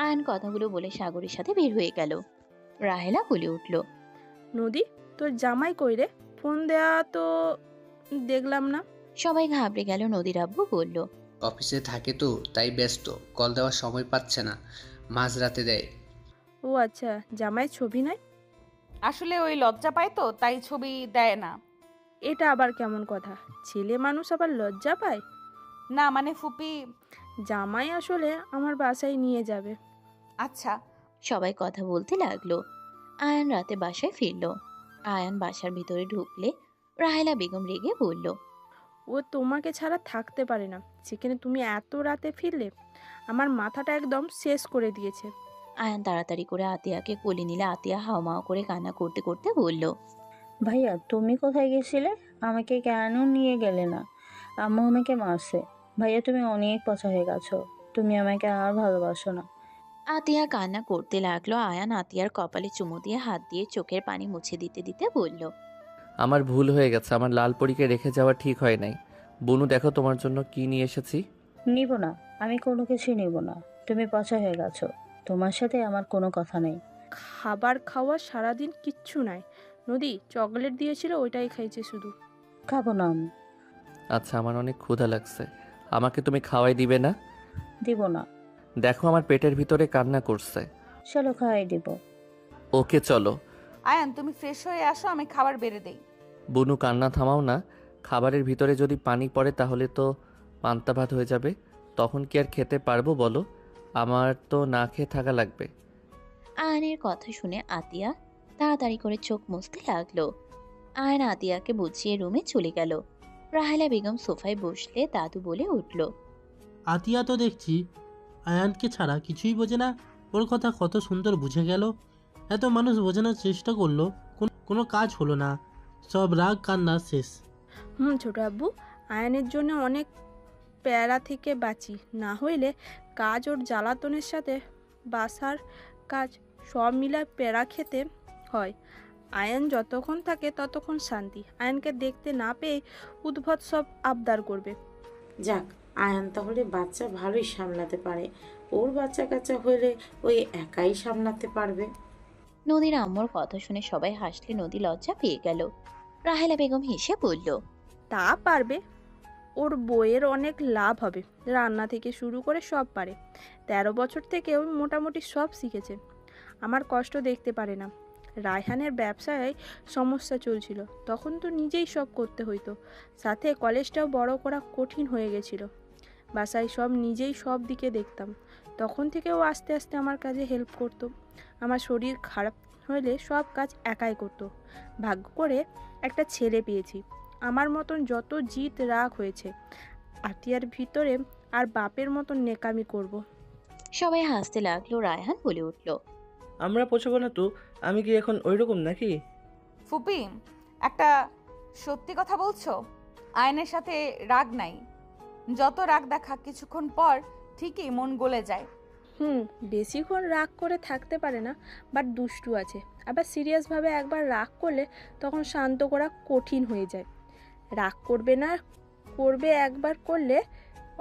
আয়ান কথাগুলো বলে সাগরের সাথে বের হয়ে গেল। রাহেলা বলে উঠল, নদী, তোর জামাই কই রে? ফোন দেয়া তো দেখলাম না। সবাই ঘাবড়ে গেল। নদীর আব্বু বলল, অফিসে থাকে তো তাই ব্যস্ত, কল দেওয়ার সময় পাচ্ছে না, মাঝরাতে দেয়। ও আচ্ছা, জামাই ছবি নাই? আসলে ওই লজ্জা পায় তো, তাই ছবি দেয় না। এটা আবার কেমন কথা? ছেলে মানুষ আবার লজ্জা পায়? না মানে ফুপি, জামাই আসলে আমার বাসায় নিয়ে যাবে। আচ্ছা। সবাই কথা বলতে লাগলো। আয়ান রাতে বাসায় ফিরল। আয়ান বাসার ভিতরে ঢুকলে রাহেলা বেগম রেগে বলল, ও তোমাকে ছাড়া থাকতে পারে না, সেখানে তুমি এত রাতে ফিরলে? আমার মাথাটা একদম শেষ করে দিয়েছে। আয়ান তাড়াতাড়ি করে আতিয়াকে কোলে নিলে। আতিয়া হাওমাও করে কান্না করতে করতে বলল, ভাইয়া তুমি কোথায় গেছিলে? আমাকে কেন নিয়ে গেলে না? আম্মু আমাকে মারছে। ভাইয়া তুমি অনেক পচা হয়ে গেছো, তুমি আমাকে আর ভালোবাসো না। আতিয়া কান্না করতে লাগলো। আয়ান আতিয়ার কপালে চুমু দিয়ে হাত দিয়ে চোখের পানি মুছে দিতে দিতে বলল, আমার ভুল হয়ে গেছে, আমার লাল পরীকে রেখে যাওয়া ঠিক হয় নাই। বনু দেখো তোমার জন্য কি নিয়ে এসেছি। নিব না, আমি কোনো কিছুই নিব না। তুমি পচা হয়ে গেছো, তোমার সাথে আমার কোনো কথা নেই। খাবার খাওয়া সারাদিন কিচ্ছু নাই, নদী চকলেট দিয়েছিল, ওইটাই খাইছে শুধু। খাবো না আমি। আচ্ছা, আমার অনেক ক্ষুধা লাগছে, আমাকে তুমি খাওয়াই দিবে না? দিব না। দেখো আমার পেটের ভিতরে কান্না করছে। চলো খাওয়াই দিব। ওকে চলো। আয়ান তুমি ফ্রেশ হয়ে আসো, আমি খাবার বেড়ে দেই। বুনু কান্না থামাও না, খাবারের ভিতরে যদি পানি পড়ে তাহলে তো পান্তা ভাত হয়ে যাবে, তখন কি আর খেতে পারবো বলো? আমার তো না খেয়ে থাকা লাগবে। আয়নের কথা শুনে আতিয়া তাড়াতাড়ি করে চোখ মুছতে লাগলো। আয়ন আতিয়াকে বুঝিয়ে রুমে চলে গেল। রাহেলা বেগম সোফায় বসলে দাদু বলে উঠল, আতিয়া তো দেখছি আয়ানকে ছাড়া কিছুই বোঝে না। ওর কথা কত সুন্দর বুঝে গেল। এত মানুষ বোঝানোর চেষ্টা করলো, কোনো কাজ হলো না, সব রাগ কান্না শেষ। ছোট আব্বু, আয়নের জন্য অনেক প্যারা থেকে বাঁচি, না হইলে কাজ ওর জ্বালাতনের সাথে বাসার কাজ সব মিলায় প্যারা খেতে হয়। আয়ন যতক্ষণ থাকে ততক্ষণ শান্তি। আয়নকে দেখতে না পেয়ে উদ্ভট সব আবদার করবে। যাক, আয়ান তাহলে বাচ্চা ভালোই সামলাতে পারে। ওর বাচ্চা কাচ্চা হলে ওই একাই সামলাতে পারবে। নদীর আম্মুর কথা শুনে সবাই হাসলে নদী লজ্জা পেয়ে গেল। রাহেলা বেগম হেসে বলল, তা পারবে, ওর বইয়ের অনেক লাভ হবে। রান্না থেকে শুরু করে সব পারে। 13 বছর থেকে ও মোটামুটি সব শিখেছে। আমার কষ্ট দেখতে পারে না। রায়হানের ব্যবসায় সমস্যা চলছিল, তখন তো নিজেই সব করতে হইতো, সাথে কলেজটাও বড় করা কঠিন হয়ে গেছিল। বাসায় সব নিজেই সব দিকে দেখতাম। তখন থেকে ও আস্তে আস্তে আমার কাজে হেল্প করতো। আমার শরীর খারাপ হলে সব কাজ একাই করতো। ভাগ্য করে একটা ছেলে পেয়েছি। আমার মতন যত জিত রাগ হয়েছে, আতিয়ার ভিতরে আর বাপের মতন নেকামি করব। সবাই হাসতে লাগলো। রায়হান বলে উঠল, আমরা পছাবো না তো? আমি কি এখন ওইরকম নাকি? ফুপি, একটা সত্যি কথা বলছো? আয়নের সাথে রাগ নাই, যত রাগ দেখা কিছুক্ষণ পর ঠিকই মন গলে যায়। বেশিক্ষণ রাগ করে থাকতে পারে না, বাট দুষ্টু আছে। আবার সিরিয়াসভাবে একবার রাগ করলে তখন শান্ত করা কঠিন হয়ে যায়। রাগ করবে না, করবে একবার করলে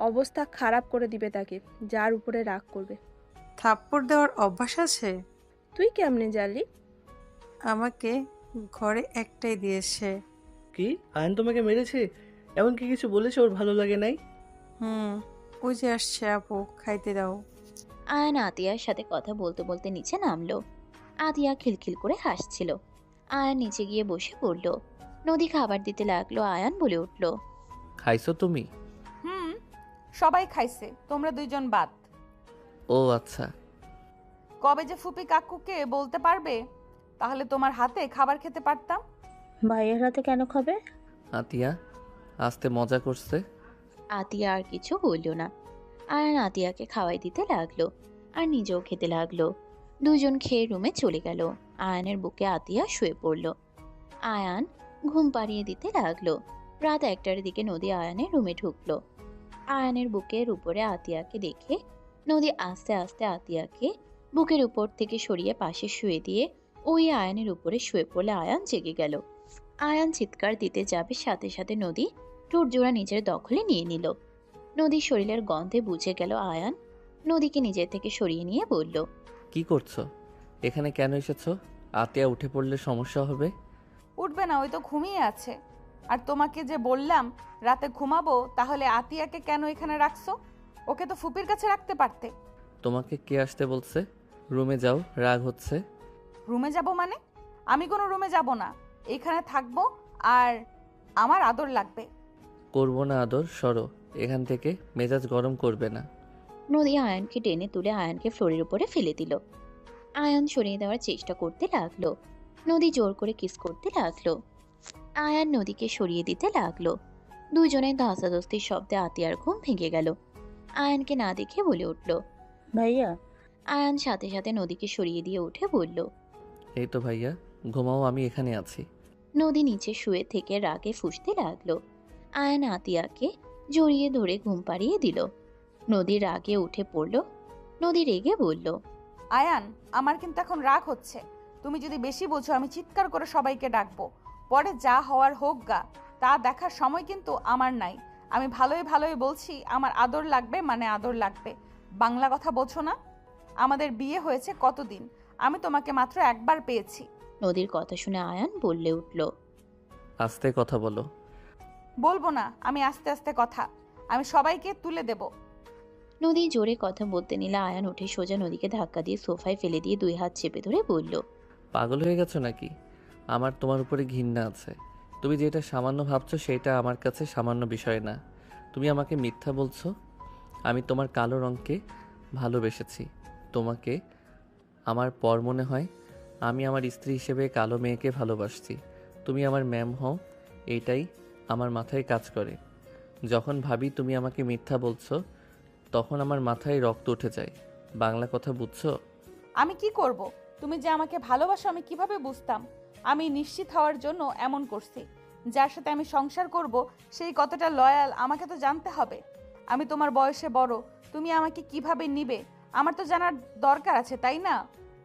অবস্থা খারাপ করে দিবে তাকে যার উপরে রাগ করবে। থাপ্পড় দেওয়ার অভ্যাস আছে? তুই কেমনে জানলি? আমাকে ঘরে একটাই দিয়েছে। কি, আয়ন তোমাকে মেরেছে? এমন কি কিছু বলেছে ওর ভালো লাগে নাই? ওই যে আসছে আপু, খাইতে দাও। আয়ান আতিয়ার সাথে কথা বলতে বলতে নিচে নামলো। আতিয়া খিলখিল করে হাসছিল। আয়ান নিচে গিয়ে বসে পড়ল। নদী খাবার দিতে লাগলো। আয়ান বলে উঠল, খাইছো তুমি? সবাই খাইছে, তোমরা দুইজন বাদ। ও আচ্ছা। কবে যে ফুপি কাকুকে বলতে পারবে, তাহলে তোমার হাতে খাবার খেতে পারতাম। ভাইয়ের হাতে কেন খাবে? আতিয়া আস্তে মজা করছে। আতিয়া আর কিছু বলল না। আয়ান আতিয়াকে খাওয়াই দিতে লাগলো আর নিজেও খেতে লাগলো। দুজন খেয়ে রুমে চলে গেল। আয়ানের বুকে আতিয়া শুয়ে পড়ল। আয়ান ঘুম পাড়িয়ে দিতে লাগলো। রাত 1টার দিকে নদী আয়ানের রুমে ঢুকলো। আয়ানের বুকের উপরে আতিয়াকে দেখে নদী আস্তে আস্তে আতিয়াকে বুকের উপর থেকে সরিয়ে পাশে শুয়ে দিয়ে ওই আয়ানের উপরে শুয়ে পড়লে আয়ান জেগে গেল। আয়ান চিৎকার দিতে যাবে, সাথে সাথে নদী ঠোঁট জোড়া নিজের দখলে নিয়ে নিল। নদীর শরীরের গন্ধে বুঝে গেল আয়ান। নদীকে নিজের থেকে সরিয়ে নিয়ে বলল, কি করছো এখানে? কেন এসেছো? আতিয়া উঠে পড়লে সমস্যা হবে। উঠবে না, ওই তো ঘুমিয়ে আছে। আর তোমাকে যে বললাম রাতে ঘুমাবো, তাহলে আতিয়াকে কেন এখানে রাখছো? ওকে তো ফুপির কাছে রাখতে পারতে। তোমাকে কে আসতে বলছে? রুমে যাও, রাগ হচ্ছে। রুমে যাব মানে? আমি কোনো রুমে যাব না, এখানে থাকবো। আর আমার আদর লাগবে। করবো না আদর, সরো এখান থেকে, মেজাজ গরম করবে না। নদী আয়ানকে টেনে তুলে আয়ানকে ফ্লোরের উপরে ফেলে দিল। আয়ান সরিয়ে দেওয়ার চেষ্টা করতে লাগলো। নদী জোর করে কিস করতে লাগলো। আয়ান নদীকে সরিয়ে দিতে লাগলো। দুজনের ধস্তাধস্তির শব্দে আতিয়ার ঘুম ভেঙে গেল। আয়ানকে না দেখে বলে উঠল, ভাইয়া। আয়ান সাথে সাথে নদীকে সরিয়ে দিয়ে উঠে বলল, এই তো ভাইয়া, ঘুমাও, আমি এখানে আছি। নদী নিচে শুয়ে থেকে রাগে ফুঁসতে লাগলো। আয়ান আতিয়াকে জড়িয়ে ধরে ঘুম পাড়িয়ে দিল। নদী রাগে উঠে পড়ল। নদী রেগে বলল, আয়ান, আমার কিন্তু এখন রাগ হচ্ছে। তুমি যদি বেশি বোঝো, আমি চিৎকার করে সবাইকে ডাকবো। পরে যা হওয়ার হোক গা, তা দেখার সময় কিন্তু আমার নাই। আমি ভালোই ভালোই বলছি, আমার আদর লাগবে মানে আদর লাগবে। বাংলা কথা বোঝো না? আমাদের বিয়ে হয়েছে কতদিন? আমি তোমাকে মাত্র একবার পেয়েছি। নদীর কথা শুনে আয়ান বললে উঠল, আস্তে কথা বলো। বলবো না, আমি আস্তে আস্তে কথা, আমি সবাইকে তুলে দেব। নদী জোরে কথা বলতে নিলে আয়ান উঠে সোজা নদীকে ধাক্কা দিয়ে সোফায় ফেলে দিয়ে 2 হাত চেপে ধরে বলল, পাগল হয়ে গেছো নাকি? আমার তোমার উপরে ঘৃণা আছে। তুমি যেটা সামান্য ভাবছো সেটা আমার কাছে সামান্য বিষয় না। তুমি আমাকে মিথ্যা বলছো। আমি তোমার কালো রঙকে ভালোবেসেছি। তোমাকে আমার পর মনে হয়। আমি আমার স্ত্রী হিসেবে কালো মেয়েকে ভালোবাসছি। তুমি আমার ম্যাম হও, এইটাই আমার মাথায় কাজ করে। যখন ভাবি তুমি আমাকে মিথ্যা বলছো তখন আমার মাথায় রক্ত উঠে যায়। বাংলা কথা বুঝছো? আমি কি করব? তুমি যে আমাকে ভালোবাসো আমি কিভাবে বুঝতাম? আমি নিশ্চিত হওয়ার জন্য এমন করছি। যার সাথে আমি সংসার করব সেই কতটা লয়াল আমাকে তো জানতে হবে। আমি তোমার বয়সে বড়, তুমি আমাকে কিভাবে নিবে আমার তো জানার দরকার আছে, তাই না?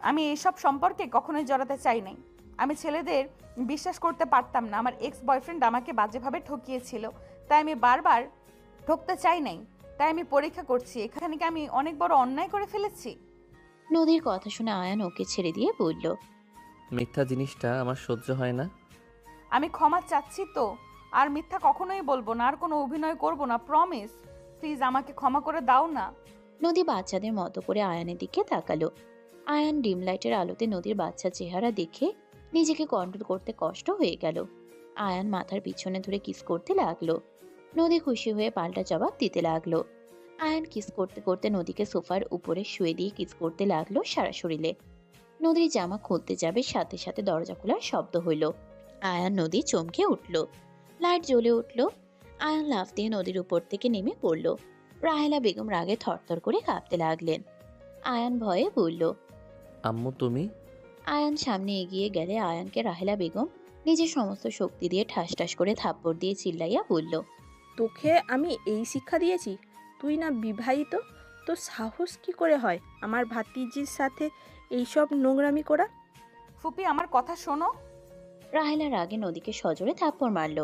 আমি এইসব সম্পর্কে কখনোই জড়াতে চাই নাই। আমি ছেলেদের বিশ্বাস করতে পারতাম না। আমার এক্স বয়ফ্রেন্ড আমাকে বাজেভাবে ঠকিয়েছিল, তাই আমি বারবার ঠকতে চাই নাই। তাই আমি পরীক্ষা করছি এখানে কি আমি অনেক বড় অন্যায় করে ফেলেছি। নদীর কথা শুনে আয়ান ওকে ছেড়ে দিয়ে বলল, মিথ্যা জিনিসটা আমার সহ্য হয় না। আমি ক্ষমা চাচ্ছি তো, আর মিথ্যা কখনোই বলবো না, আর কোনো অভিনয় করব না, প্রমিস। প্লিজ আমাকে ক্ষমা করে দাও না। নদী বাচ্চাদের মতো করে আয়ানের দিকে তাকালো। আয়ান ডিম লাইটের আলোতে নদীর বাচ্চা চেহারা দেখে নিজেকে কন্ট্রোল করতে কষ্ট হয়ে গেল। আয়ান মাথার পিছনে ধরে কিস করতে লাগলো। নদী খুশি হয়ে পাল্টা জবাব দিতে লাগলো। আয়ান কিস করতে করতে নদীকে সোফার উপরে শুয়ে দিয়ে কিস করতে লাগলো সারা শরীরে। নদীর জামা খুলতে যাবে, সাথে সাথে দরজা খোলার শব্দ হইল। আয়ান নদী চমকে উঠল। লাইট জ্বলে উঠল। আয়ান লাফ দিয়ে নদীর উপর থেকে নেমে পড়ল। রাহেলা বেগম রাগে থরথর করে কাঁপতে লাগলেন। আয়ান ভয়ে বলল, আম্মু তুমি? আয়ান সামনে এগিয়ে গেলে আয়ানকে রাহেলা বেগম নিজের সমস্ত শক্তি দিয়ে ঠাস ঠাস করে থাপ্পড় দিয়ে চিল্লাইয়া বলল, তোকে আমি এই শিক্ষা দিয়েছি? তুই না বিবাহিত, তো সাহস কি করে হয় আমার ভাতিজির সাথে এইসব নোংরামি করা? ফুপি আমার কথা শোনো। রাহেলা রাগে নদীকে সজোরে থাপ্পড় মারল।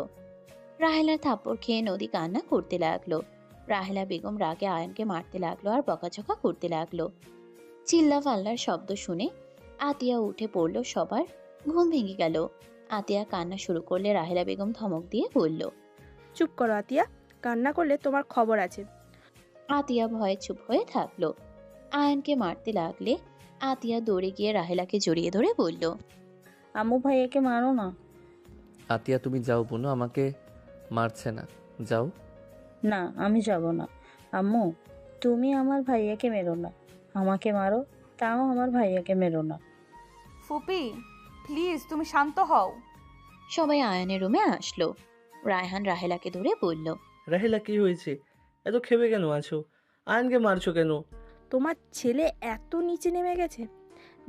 রাহেলার থাপ্পড় খেয়ে নদী কান্না করতে লাগলো। রাহেলা বেগম রাগে আয়ানকে মারতে লাগলো আর বকাঝকা করতে লাগলো। চিল্লা ফাল্লার শব্দ শুনে আতিয়া উঠে পড়ল। সবার ঘুম ভেঙে গেল। আতিয়া কান্না শুরু করলে রাহেলা বেগম ধমক দিয়ে বলল, চুপ করো আতিয়া, কান্না করলে তোমার খবর আছে। আতিয়া ভয়ে চুপ হয়ে থাকলো। আয়ানকে মারতে লাগলে আতিয়া দৌড়ে গিয়ে রাহেলাকে জড়িয়ে ধরে বলল, আম্মু ভাইয়াকে মারো না। আতিয়া তুমি যাও বোনো, আমাকে মারছে না, যাও। না আমি যাব না। আম্মু তুমি আমার ভাইয়াকে মেরো না, আমাকে মারো, তাও আমার ভাইয়াকে মেরো না। ফুপি প্লিজ তুমি শান্ত হও। সবাই আয়ানের রুমে আসলো। রায়হান রাহেলাকে ধরে বলল, রাহেলা কি হয়েছে? এত খেপে কেন আছো? আয়নকে মারছো কেন? তোমার ছেলে এত নিচে নেমে গেছে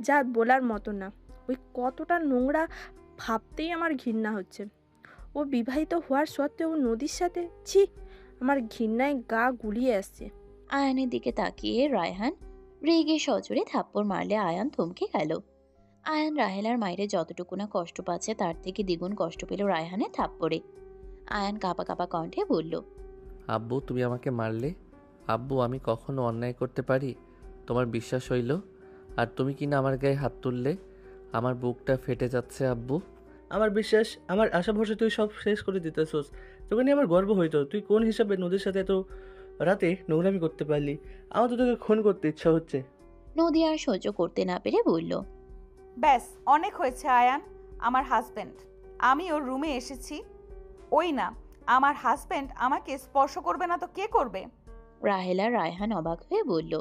যা বলার মতো না। ওই কতটা নোংরা ভাবতেই আমার ঘৃণা হচ্ছে। ও বিবাহিত হওয়ার সত্ত্বেও নদীর সাথে, ছি, আমার ঘৃণায় গা গুলিয়ে আসছে। আয়ানের দিকে তাকিয়ে রায়হান রেগে সজোরে থাপ্পড় মারলে আয়ান থমকে গেল। আয়ান রাহেলার মায়ের যতটুকু না কষ্ট পাচ্ছে তার থেকে দ্বিগুণ কষ্ট পেল রায়হানের থাপ্পড়ে। আয়ান কাঁপা কাঁপা কণ্ঠে বলল, আব্বু তুমি আমাকে মারলে? আব্বু আমি কখনো অন্যায় করতে পারি? তোমার বিশ্বাস হইল, আর তুমি কিনা আমার গায়ে হাত তুললে? আমার বুকটা ফেটে যাচ্ছে আব্বু। আমার বিশ্বাস, আমার আশা ভরসা তুই সব শেষ করে দিতেছোস। তোকে নিয়ে আমার গর্ব হইতো। তুই কোন হিসাবে নদীর সাথে এত রাতে নোংরামি করতে পারলি? আমার তো তোকে খুন করতে ইচ্ছা হচ্ছে। নদী আর সহ্য করতে না পেরে বলল, ব্যাস অনেক হয়েছে আয়ান। আমার হাজবেন্ড, আমি ওর রুমে এসেছি, ওই না, আমার হাজবেন্ড আমাকে স্পর্শ করবে না তো কে করবে? রাহেলা রায়হান অবাক হয়ে বলল,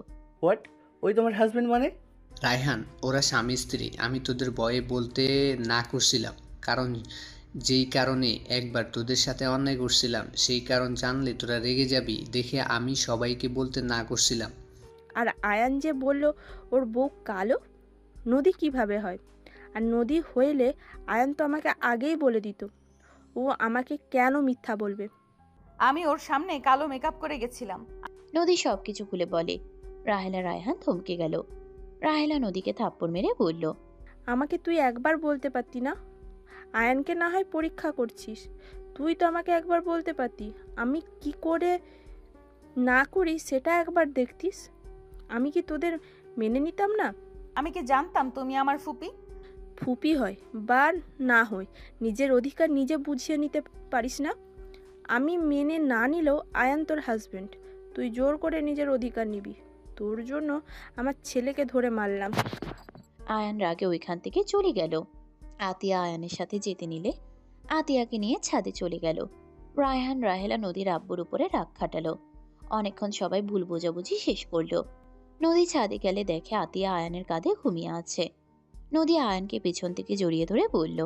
হোয়াট? ওই তোমার হাজবেন্ড মানে? রায়হান, ওরা স্বামী স্ত্রী। আমি তোদের ভয়ে বলতে না করছিলাম, কারণ যেই কারণে একবার তোদের সাথে অন্যায় করছিলাম সেই কারণ জানলে তোরা রেগে যাবি দেখে আমি সবাইকে বলতে না করছিলাম। আর আয়ান যে বলল ওর বউ কালো, নদী কিভাবে হয়? আর নদী হইলে আয়ান তো আমাকে আগেই বলে দিত। ও আমাকে কেন মিথ্যা বলবে? আমি ওর সামনে কালো মেকআপ করে গেছিলাম। নদী সবকিছু খুলে বলে। রাহেলা রায়হান থমকে গেল। রাহেলা নদীকে থাপ্পড় মেরে বলল, আমাকে তুই একবার বলতে পারতি না? আয়ানকে না হয় পরীক্ষা করছিস, তুই তো আমাকে একবার বলতে পারতি। আমি কি করে না করি সেটা একবার দেখতিস। আমি কি তোদের মেনে নিতাম না? আমি কি জানতাম তুমি আমার ফুপি? ফুপি হয় বা না হয়, নিজের অধিকার নিজে বুঝিয়ে নিতে পারিস না? আমি মেনে না নিলেও আয়ান তোর হাজবেন্ড, তুই জোর করে নিজের অধিকার নিবি। তোর জন্য আমার ছেলেকে ধরে মারলাম। আয়ান রাগে ওইখান থেকে চলে গেল। আতিয়া আয়ানের সাথে যেতে নিলে আতিয়াকে নিয়ে ছাদে চলে গেল। রায়হান রাহেলা নদীর আব্বুর উপরে রাগ খাটালো। অনেকক্ষণ সবাই ভুল বোঝাবুঝি শেষ করলো। নদী ছাদে গেলে দেখে আতিয়া আয়ানের কাঁধে ঘুমিয়ে আছে। নদী আয়ানকে পেছন থেকে জড়িয়ে ধরে বলল,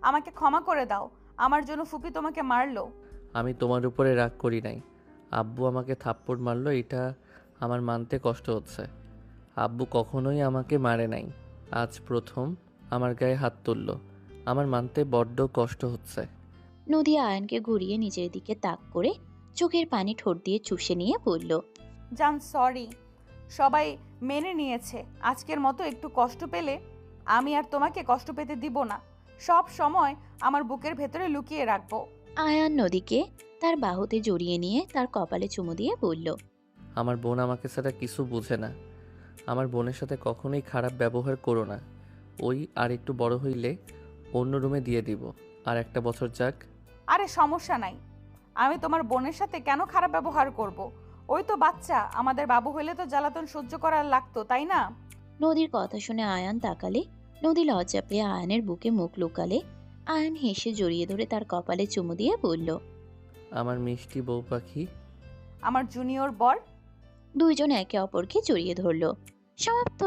আমাকে ক্ষমা করে দাও, আমার জন্য ফুপি তোমাকে মারলো। আমি তোমার উপরে রাগ করি নাই। আব্বু আমাকে থাপ্পড় মারলো, এটা আমার মানতে কষ্ট হচ্ছে। আব্বু কখনোই আমাকে মারে নাই, আজ প্রথম আমার গায়ে হাত তুললো। আমার মানতে বড্ড কষ্ট হচ্ছে। নদী আয়ানকে ঘুরিয়ে নিজের দিকে তাক করে চোখের পানি ঠোঁট দিয়ে চুষে নিয়ে বলল, জান সরি, সবাই মেনে নিয়েছে। আজকের মতো একটু কষ্ট পেলে আমি আর তোমাকে কষ্ট পেতে দিব না। সব সময় আমার বুকের ভেতরে লুকিয়ে রাখবো। আয়ান নদীকে তার বাহুতে জড়িয়ে নিয়ে তার কপালে চুমু দিয়ে বলল, আমার বোন আমাকে ছাড়া কিছু বুঝে না। আমার বোনের সাথে কখনোই খারাপ ব্যবহার করো না। ওই আর একটু বড় হইলে অন্য রুমে দিয়ে দিব। আর একটা বছর যাক। আরে সমস্যা নাই, আমি তোমার বোনের সাথে কেন খারাপ ব্যবহার করব? ওই তো বাচ্চা, আমাদের বাবু হইলে তো জ্বালাতন সহ্য করার লাগতো, তাই না? নদীর কথা শুনে আয়ান তাকালে। নদী লজ্জা পেয়ে আয়ানের বুকে মুখ লুকালে। আয়ান হেসে জড়িয়ে ধরে তার কপালে চুমু দিয়ে বলল, আমার মিষ্টি বউ পাখি। আমার জুনিয়র বর। দুইজন একে অপরকে জড়িয়ে ধরল। সমাপ্ত।